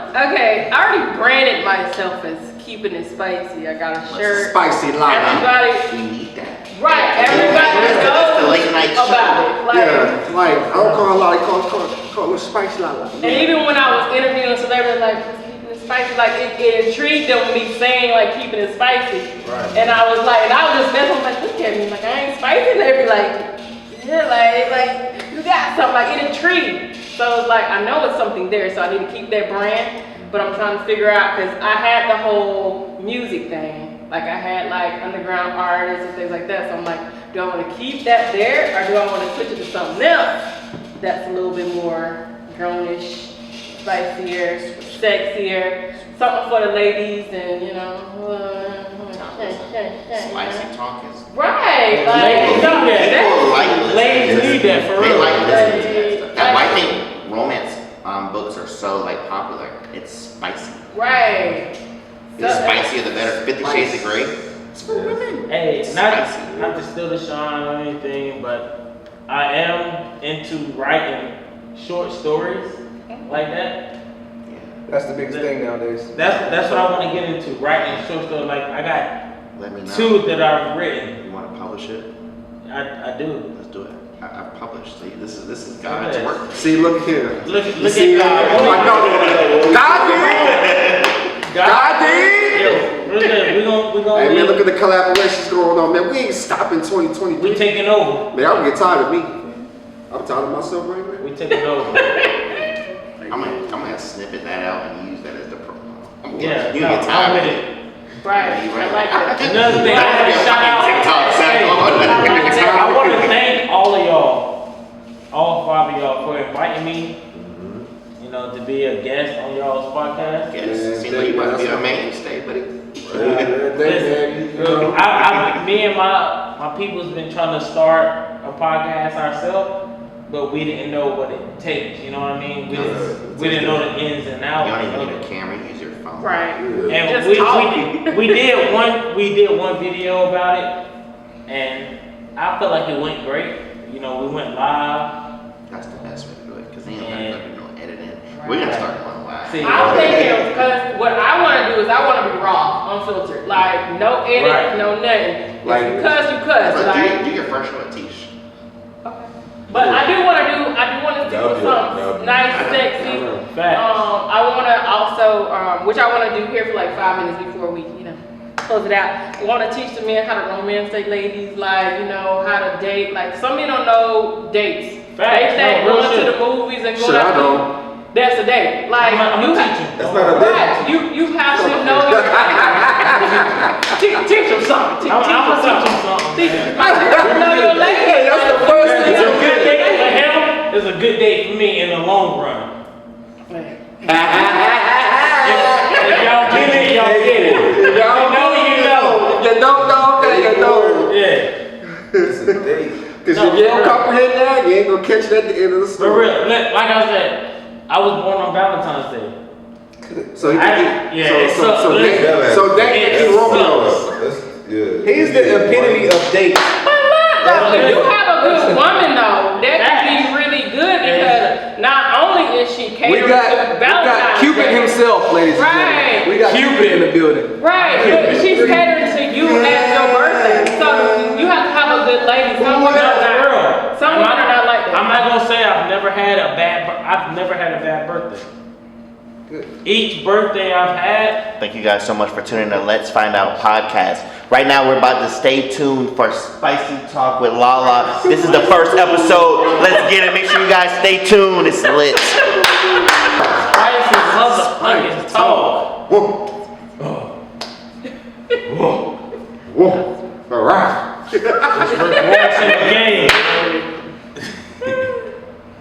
Okay, I already branded myself as keeping it spicy. I got a shirt. Spicy Lala. Everybody, We need that. right? Everybody That's the knows late night show. about it. Like, Yeah, like I don't call her Lala, call her Spicy Lala. and even when I was interviewing celebrities, like just keeping it spicy, like it intrigued them me saying like keeping it spicy. Right. And I was just messing with like, look at me, like I ain't spicy. And they be like, yeah, like you got something. Like it intrigued. So it's like I know it's something there, so I need to keep that brand. But I'm trying to figure out because I had the whole music thing. Like I had like underground artists and things like that. So I'm like, do I want to keep that there or do I want to switch it to something else that's a little bit more grownish, spicier, sexier, something for the ladies and you know. Spicy talk is. Right, Ladies like need People like Ladies listening need to that this. for They real. like listening to that stuff. That's why I think romance books are so like popular. It's spicy. right. The spicier the better. 50 Shades of Grey. It's for women. Hey, Spicy. not to steal the shine or anything, but I am into writing short stories like that. That's the biggest thing nowadays. That's what I want to get into, writing short stories. Like I got Let me know. 2 that I've written. You want to publish it? I do. Let's do it. I've published. See, this is God's Okay. work. See, look here. Look See, at I know. God did. God did. Yo, we're gonna Hey man, look at the collaborations going on, man. We ain't stopping 2023. we taking over. Man, I'm getting tired of me. I'm tired of myself right now. We taking over. I'm gonna snippet that out and use that as the promo. Yeah, You no, get I'm tired with of it. it. Right, I like that. Another thing, I want to shout out. I want to thank all of y'all, all 5 of y'all, for inviting me. You know, to be a guest on y'all's podcast. Yes, seems like you want to be a mainstay, buddy. Me and my people's been trying to start a podcast ourselves, but we didn't know what it takes. You know what I mean? We didn't know the ins and You outs. don't even need a camera. Use your phone. Right. And Just we talking. did one video about it, and I feel like it went great. You know, we went live. That's the best way to do it, because then you don't have to do no editing. We're gonna start going live. See, I'm thinking because what I want to do is I want to be raw, unfiltered, like no edit, Right. no nothing. Like- If you cuss, But like. do your first show at Tish. But I do want to do something nice, sexy. Facts. I want to also, which I want to do here for like 5 minutes before we, close it out. I want to teach the men how to romance their ladies, like, how to date. Like, some men don't know dates. Facts. They think No, real going to shit. the movies and going Shit, I out know. that's a date. Like, I'm you a have, teacher. That's not a date. right, you have to know your teach them something. I'm gonna teach them him something. Teach man. them. Like, know your lady. That's the first thing It's a to good day for him. It's a good day for me in the long run. If y'all get it, y'all get it. If y'all know, you know. You don't know, then you know. Yeah. It's a date. Because if you don't comprehend that, you ain't gonna catch it at the end of the For story. real, like I said, I was born on Valentine's Day. So he can Yeah, get, it so sucks. that can It be Romeo. sucks. Yeah. He's the epitome of dates. But look, if you have a good woman though, that could be really good because not only is she We catering got, to Valentine's Cupid Day, himself, ladies and Right. gentlemen. We got Cupid in the building. right? But she's catering to you as your birthday, so you have to have a good lady. Some women are not. Some women are not like that. I'm not gonna say I've never had a bad birthday. Good. Each birthday I've had, Thank you guys so much for tuning in. Let's Find Out podcast. Right now, we're about to stay tuned for Spicy Talk with Lala. This is the first episode. Let's get it. Make sure you guys stay tuned. It's lit. Spicy motherfucking talk. Whoa. All right. Watching the game.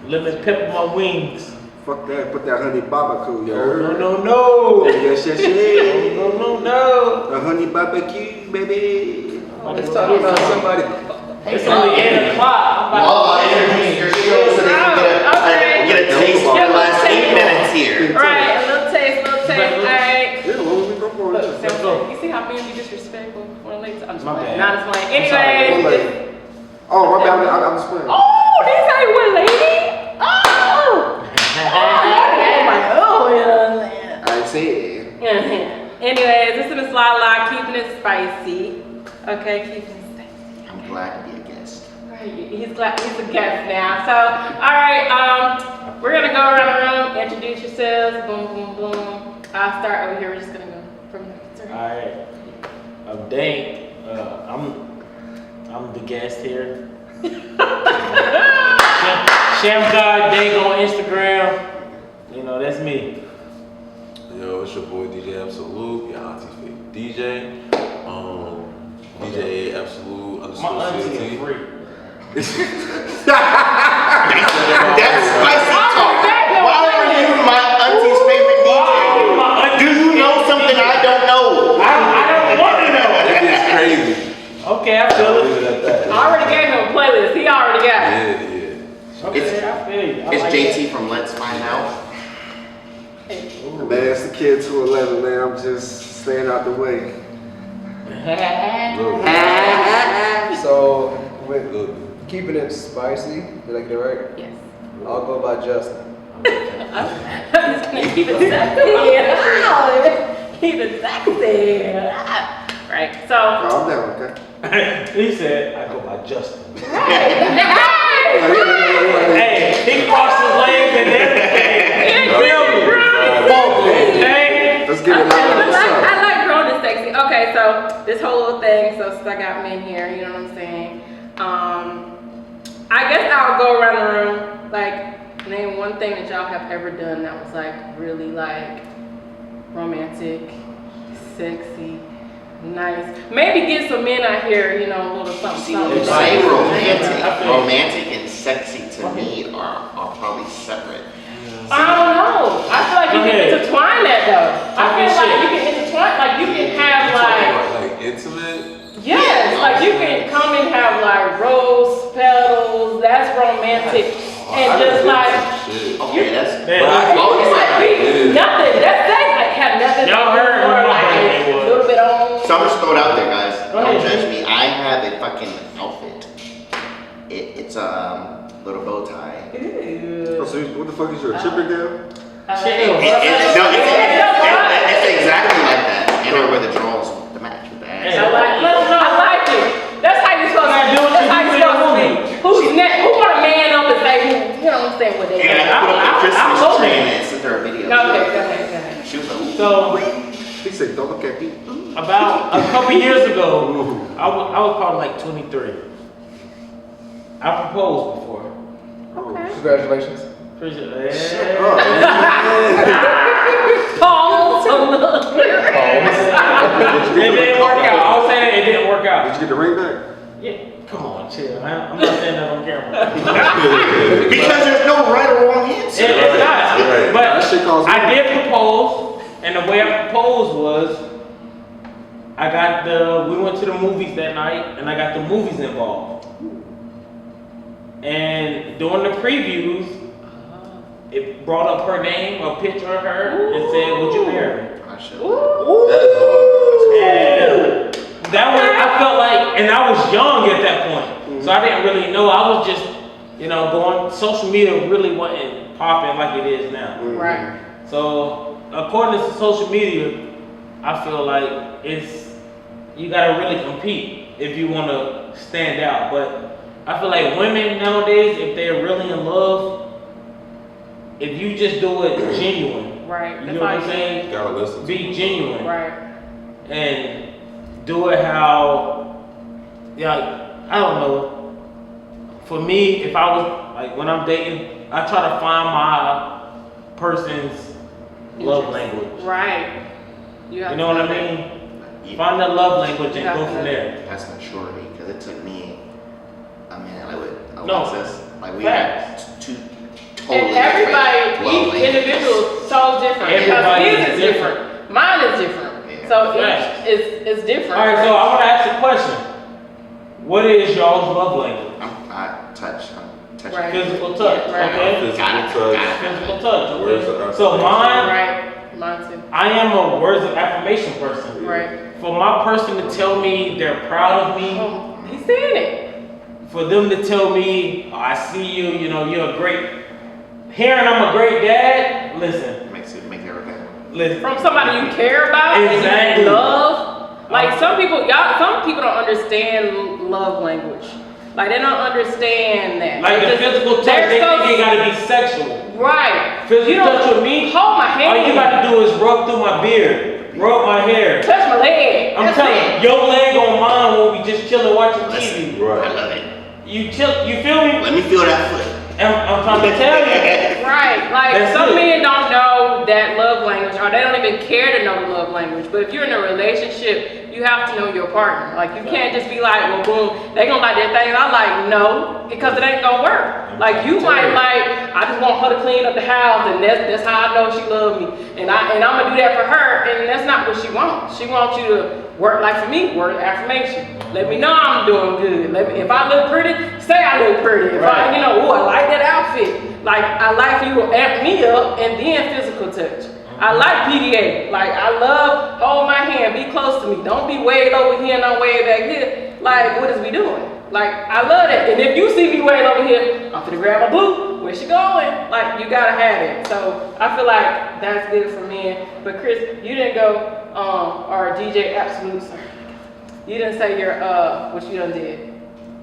Let me pepper my wings. Fuck that. Put that honey barbecue, you No, heard? no, no. Yes, yes, yes. No. The honey barbecue, baby. Let's talk about somebody. It's only 8 o'clock. I'm about Lala, to introduce your show so they can get a taste for the last 8 minutes here. Right, a little taste, alright. Yeah, well, we go for Look, it. so, you see how men be disrespectful when ladies? I'm just My playing. bad. Not just playing. I'm sorry, Anyways. one lady. Oh, my bad. I'm just playing. Oh, they say one lady. Oh. I'm like, oh, you know what I'm saying? I ain't say it. Anyways, this is Miss Lala keeping it spicy. Okay, keeping it spicy. I'm glad to be a guest. Right, he's a guest now. So, all right, we're gonna go around the room, introduce yourselves, boom, boom, boom. I'll start over here. We're just gonna go from there. Alright. I'm Dank. I'm the guest here. Chef God Dank on Instagram. You know, that's me. Yo, it's your boy DJ Absolute, your auntie's favorite DJ. DJ Absolute My auntie _CLT. is free. That's spicy talk. Why are you my auntie's favorite DJ? Do you know something I don't know? I don't want to know. That is crazy. Okay, I I'll feel leave it. it at that. I already gave him a playlist. He already got it. Yeah. Okay, I feel you. I It's like JT from Let's Find Out. Man, it's the kid 211, man. I'm just staying out the way. So, with Look. keeping it spicy, did I get it right? Yes. I'll go by Justin. I'm just gonna keep it sexy. Keep it sexy. Right. So. Calm down, okay? He said, I go by Justin. Hey. Hey, he crossed his legs and everything. Feel me? Okay? Let's get it out of the sun. I like grown and sexy. Okay, so this whole little thing, so since I got men here, you know what I'm saying? I guess I'll go around the room, like, name one thing that y'all have ever done that was like really like romantic, sexy, nice. Maybe get some men out here, you know, a little something, See, when you something. say I feel- romantic and sexy to me are probably separate. I don't know. I feel like you Okay. can intertwine that though. I feel Okay, like shit. you can intertwine, like you can have like, Like intimate. yes, like you can come and have like rose petals. That's romantic, and just like Shit. Okay, that's. Man, it's like Yeah. nothing. That's like have nothing. Y'all heard or what my like birthday was. a little bit on. So I'm just throw it out there, guys. Go Don't ahead. judge me. I have a fucking outfit. It's a little bow tie. Oh, so what the fuck is your chipper down? Chill. It's exactly like that. And I wear the drawers to match with the ass. I like it. That's how you're supposed to be. That's how you're supposed to be. Who's next? Who want a man up and say, you know what I'm saying, what they And I got? put up the I'm Christmas open. tree and sent her a video. Okay, go ahead. She was like, ooh. So, He said, don't look at me. about a couple years ago, I was probably like 23. I proposed before. Okay. Congratulations. Appreciate it. Shut up, man. Pause. It didn't work out. I was saying it didn't work Did out. you get the ring back? Yeah, come on, chill. I'm not saying that on camera. Because there's no right or wrong answer. It's not. Right. But That shit costs I money. did propose, and the way I proposed was, we went to the movies that night, and I got the movies involved. And during the previews, it brought up her name, a picture of her, and said, "Would you marry me?" I should. And that was, I felt like, and I was young at that point, so I didn't really know. I was just, going. Social media really wasn't popping like it is now. Right. So according to social media, I feel like you gotta really compete if you want to stand out. But I feel like women nowadays, if they're really in love, if you just do it genuine, Right. you know what I'm saying? You gotta listen. Be genuine. Right. And do it how, I don't know. For me, if I was, like, when I'm dating, I try to find my person's love language. Right. You You know what I mean? Find the love language and go from there. That's maturity, because it took me a minute, like with No. Alexis, like we Facts. had two totally And everybody, different love each individual is so different. Everybody Because his is is different. Mine is different. Yeah. So Facts. each is different. All right, so I want to ask a question. What is y'all's love language? I'm touch. Right. Physical touch, Yeah, right. okay? Physical Got it, touch. got it. Physical touch, Words of okay? So affirmation. mine, Right. Mine too. I am a words of affirmation person. Right. For my person to tell me they're proud of me, Oh, he's saying it. for them to tell me, "Oh, I see you, you're a great," hearing I'm a great dad, listen, Makes everything. listen. From somebody you care about Exactly. and you love. Like some people don't understand love language. Like they don't understand that. Like the They just- physical touch, they're they so- think it gotta be sexual. Right. Physical You don't touch with me, hold my hand. all you gotta do is rub through my beard, rub my hair. touch my leg. I'm That's telling it. you, your leg on mine when we just chilling watching TV. I Right. love it. You feel me? Let me feel that foot. I'm trying to tell you. Right, like That's some it. men don't know that love language, or they don't even care to know the love language. But if you're in a relationship, you have to know your partner. Like you can't just be like, well, boom, they gonna like their thing. I'm like, no, because it ain't gonna work. Like you might like, I just want her to clean up the house, and that's how I know she loves me. And I'm gonna do that for her, and that's not what she wants. She wants you to work, like for me, word of affirmation. Let me know I'm doing good. If I look pretty, say I look pretty. If I, I like that outfit. Like I like you to amp me up, and then physical touch. I like PDA. Like I love hold my hand, be close to me. Don't be way over here and I'm way back here. Like what is we doing? Like I love that. And if you see me way over here, I'm gonna grab my boo. Where's she going? Like you gotta have it. So I feel like that's good for men. But Chris, you didn't go or DJ Absolute. Sir. You didn't say your what you done did.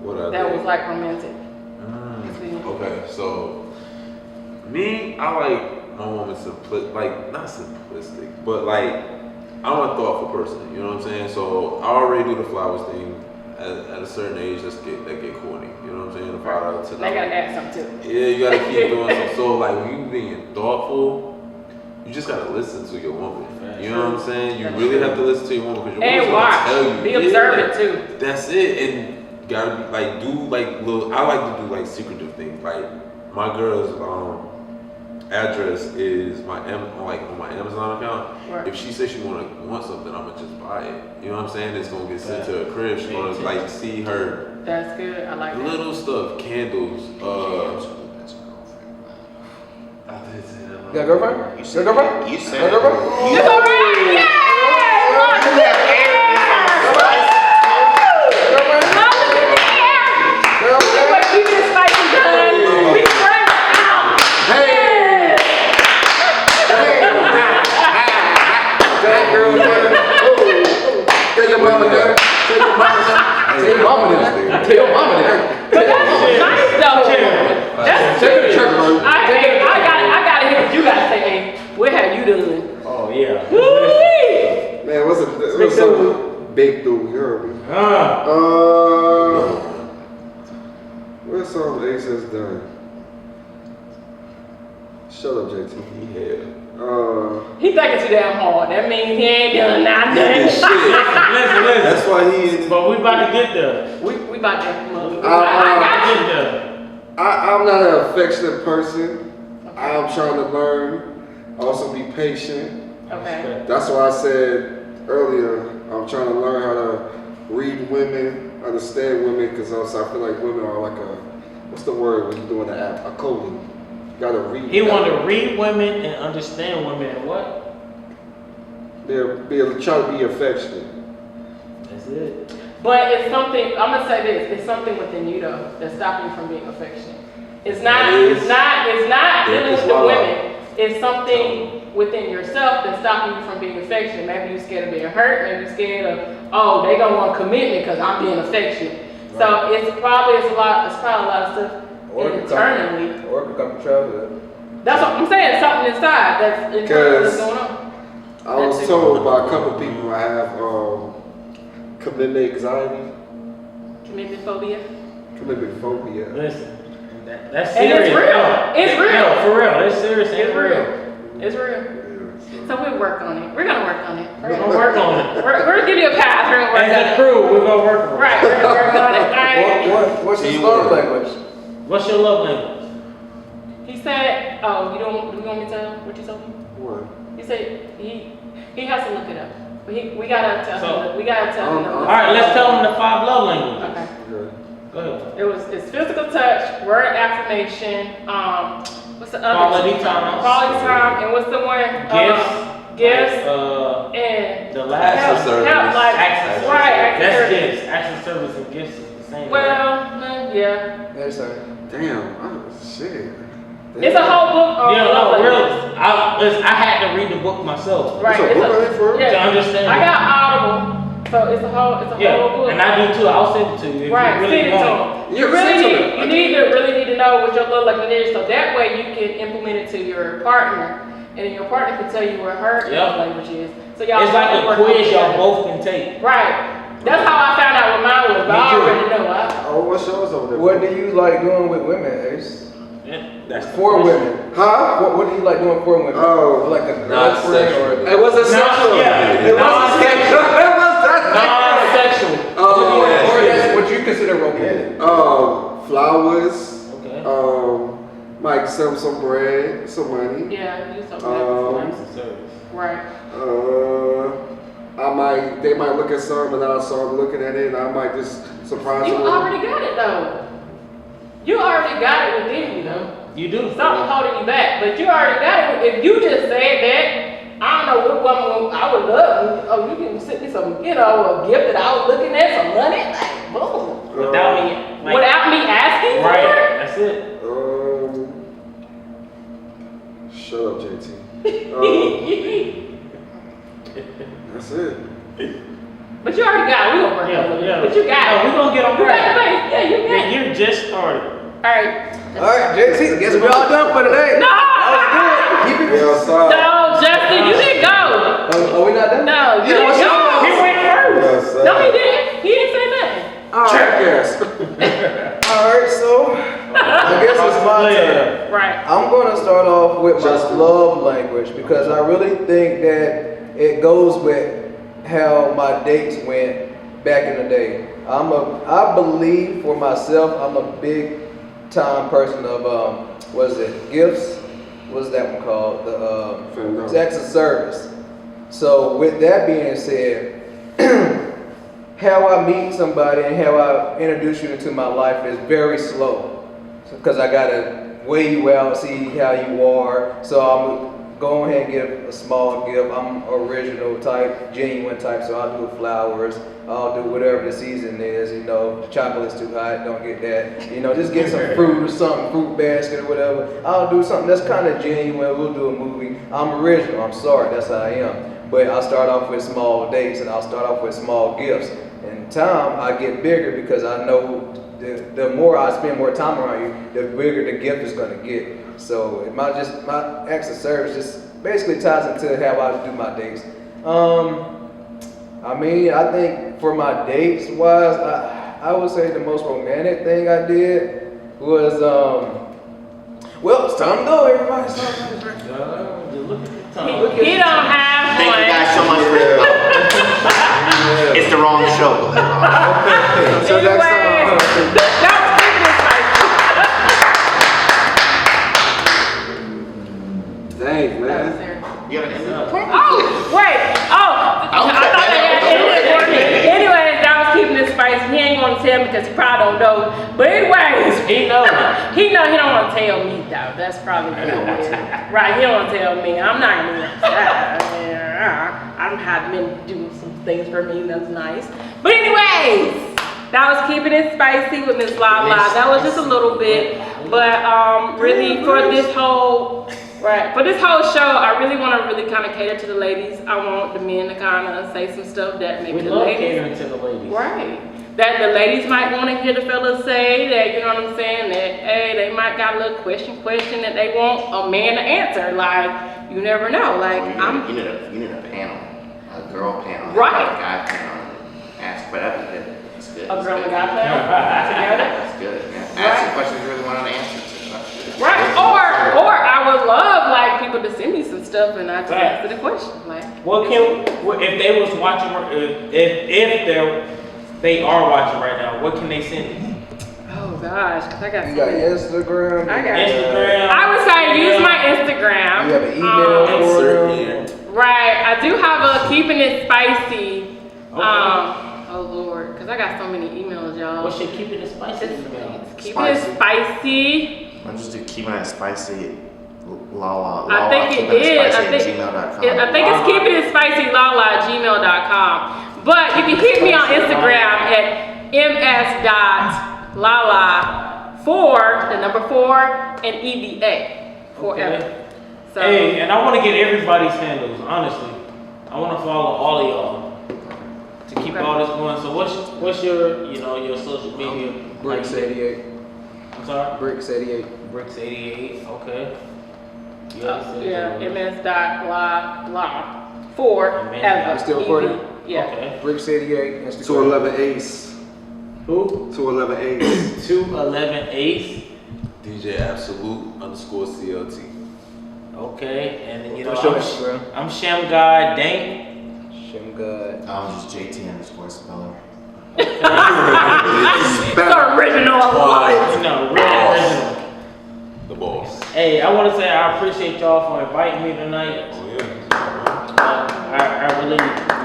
What I That did. was like romantic. Okay, so me, I like my woman not simplistic, but like I'm a thoughtful person. You know what I'm saying? So I already do the flowers thing at a certain age. That get corny. You know what I'm saying? The $5 to They gotta add something too. yeah, you gotta keep doing something. So like when you being thoughtful, you just gotta listen to your woman. You know what I'm saying? You That's really true. have to listen to your woman because your And woman's watch. gonna tell you. Be Yeah, observant too. That's it, and gotta be like do like little. I like to do like secretive things. Like my girl's address is on my Amazon account. Right. If she says she want something, I'ma just buy it. You know what I'm saying? It's gonna get sent to her crib. She's gonna like see her That's good. I like that. little stuff, candles. I did say that. You got a girlfriend? You You said got a girlfriend? You You said got a girlfriend? You It's all right. Yeah. But we just spicy done. We bring it out. Hey! That girl there. Tell your mama there. Tell your mama there. Tell your mama there. Tell your mama there. But that's nice though. That's Take her to church, bro. I gotta hear what you gotta say, man. What have you done? Oh yeah. Woo-wee. Man, what's some big dude? You heard me. What's something Ace has done? Shut up, JT. Yeah. He thinking too damn hard. That means he ain't done nothing. Listen. That's why he. But we about to get there. We about to. I I got you. get there. I'm not an affectionate person. I'm trying to learn. Also be patient. Okay. That's why I said earlier, I'm trying to learn how to read women, understand women, because I feel like women are like what's the word when you're doing the app? A coding. Gotta read. He wanted to read women and understand women and what? Try to be affectionate. That's it. But it's something, I'm gonna say this, it's something within you though, that's stopping you from being affectionate. It's not dealing with the women. It's something within yourself that's stopping you from being affectionate. Maybe you're scared of being hurt, maybe you're scared of, oh, they gonna want commitment because I'm being affectionate. Right. So it's probably a lot of stuff internally. Or it could come from childhood. That's what I'm saying, something inside that's internal that's going on. I was told by a couple people I have commitment anxiety. Commitment phobia. Commitment phobia. Listen, that's And serious. it's real. It's real. No, for real. It's serious. It's real. real. It's real. So we'll work on it. We're gonna work on it. We're gonna work on it. We're gonna give you a pass. We're gonna work on As a it. crew, we're gonna work on it. Right. We're gonna work on it. All right. What's his love language? What's your love language? He said, "Oh, you want me to tell him what you told me?" What? He said he has to look it up. But we gotta tell him. We gotta tell him. All right, let's tell him the 5 love languages. Okay. Go ahead. It's physical touch, word affirmation. What's the other? Quality time. Quality time, and what's the one? Gifts. And the last service. Access service. Right. Access That's service. gifts. Access service and gifts is the same. Well, yeah. Yes, sir. Damn. Shit. It's a whole book on Yeah, love no, languages. really. I had to read the book myself. Right. It's a book on it for real? To understand. I got Audible, so it's a whole book. And I do too. I'll send it to you if Right, you really send it want to them. Yeah, send it to them. You really need to know what your love language is, so that way you can implement it to your partner, and then your partner can tell you what her love language is. So y'all It's like a work quiz y'all together. both can take. Right. That's how I found out what mine was, but Me I too. already know. Oh, what shows over there? What do you like doing with women, Ace? Yeah, that's the For question. women. Huh? What do you like doing for women? Oh. Like a Not girlfriend sexual. or It wasn't sexual. yeah. It wasn't sexual. It was not Non-sexual. or yeah. that's what you consider romantic. flowers. Okay. Might sell them some bread, some money. Yeah, you told me that before. Access service. Right. They might look at something and I start looking at it and I might just surprise You them. already got it though. You already got it within you though. You do. Something holding you back, but you already got it. If you just said that, I don't know what woman I would love. Oh, you can send me some, a gift that I was looking at, some money, like boom. Without me. Without me asking for Right. it. That's it. Shut up, JT. That's it. But you already got it. We gonna work on it. Yeah. But you got it. No, we gonna get on You got track. the base. Yeah, you got Yeah, it. you just started. All right. All right, JT, guess we're all done for today. No. Keep it. Yeah, sorry. No, Justin, you didn't go. Are we not done? No, you Yeah, didn't what's go. He went first. Yes, No, he didn't. He didn't say nothing. Jackass. All right, so I guess it's my turn. Right. I'm going to start off with my Justin. love language because I really think that it goes with how my dates went back in the day. I believe for myself, I'm a big time person of gifts? What's that one called? The acts of service. So with that being said, how I meet somebody and how I introduce you into my life is very slow. Because I gotta weigh you out, see how you are. So I'm go ahead and give a small gift. I'm original type, genuine type, so I'll do flowers. I'll do whatever the season is. The chocolate's too hot, don't get that. Just get some fruit or something, fruit basket or whatever. I'll do something that's kind of genuine. We'll do a movie. I'm original. I'm sorry, that's how I am. But I'll start off with small dates and I'll start off with small gifts. In time, I get bigger because I know the more I spend more time around you, the bigger the gift is going to get. So my acts of service just basically ties into how I do my dates. I think for my dates wise, I would say the most romantic thing I did was well, it's time to go, everybody. It's time to drink. He don't have Thank you guys so one. much for It's the wrong show. Until next time. Dang, man. You have an ending? Oh, wait. I thought they had ended for me. Anyways, I was keeping this spicy. He ain't gonna tell me because he probably don't know. But anyways, He knows. He know he don't want to tell me though. That's probably I don't want to. right. He don't want to tell me. I'm not gonna be that. I'm have men do some things for me. That's nice. But anyways, that was keeping it spicy with Miss Lala. That was just a little bit, but really for this whole. Right. For this whole show, I really want to really kind of cater to the ladies. I want the men to kind of say some stuff that maybe We the love ladies. catering to the ladies. Right. That the ladies might want to hear the fellas say that, you know what I'm saying, that, hey, they might got a little question that they want a man to answer. Like, you never know. Like, You need a panel, a girl panel, Right. a guy panel. Ask whatever. It's good. a It's girl good. and guy panel together. That's good. Yeah. Right. Ask the questions you really want to answer to. That's good. Right. Or I would love, like, people to send me some stuff and I just answer the question. Like, Well, if they was watching, if they are watching right now, what can they send you? oh gosh, because I got You so got many. Instagram. I got Instagram. I would say use my Instagram. You have an email for Insert them. here. Right, I do have a keeping it spicy. Okay. Oh Lord, because I got so many emails, y'all. What should keep it spicy? Keeping it spicy. I'm just keeping it spicy. Lala. I think it is. I think it's keeping it spicy lala@gmail.com. But you can hit me on Instagram at ms.lala4, and EVA forever. Okay. So Hey, and I want to get everybody's handles, honestly. I want to follow all of y'all to keep Okay. all this going. So what's your, your social media? Bricks 88. I'm sorry? Bricks 88. Bricks 88, okay. You already said yeah, yours. ms.la4 MS. ever. Still recording? EV. Yeah. Okay. Bricks 88. Instagram. 211 Ace. Who? 211 Ace. 211 Ace. DJ Absolute _CLT. Okay, and then What's your Instagram? I'm Shem Guy Dank. Shem God. I'm just JT_Speller. It's original. I love it. Real original. The boss. Hey, I want to say I appreciate y'all for inviting me tonight. Oh yeah. I really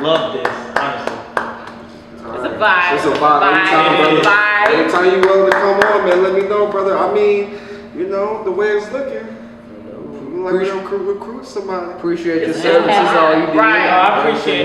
love this, honestly. It's a vibe. It's a vibe. Anytime you willing to come on, man, let me know, brother. I mean, the way it's looking. Like we don't recruit somebody. Appreciate your It's services, all you did. right. I appreciate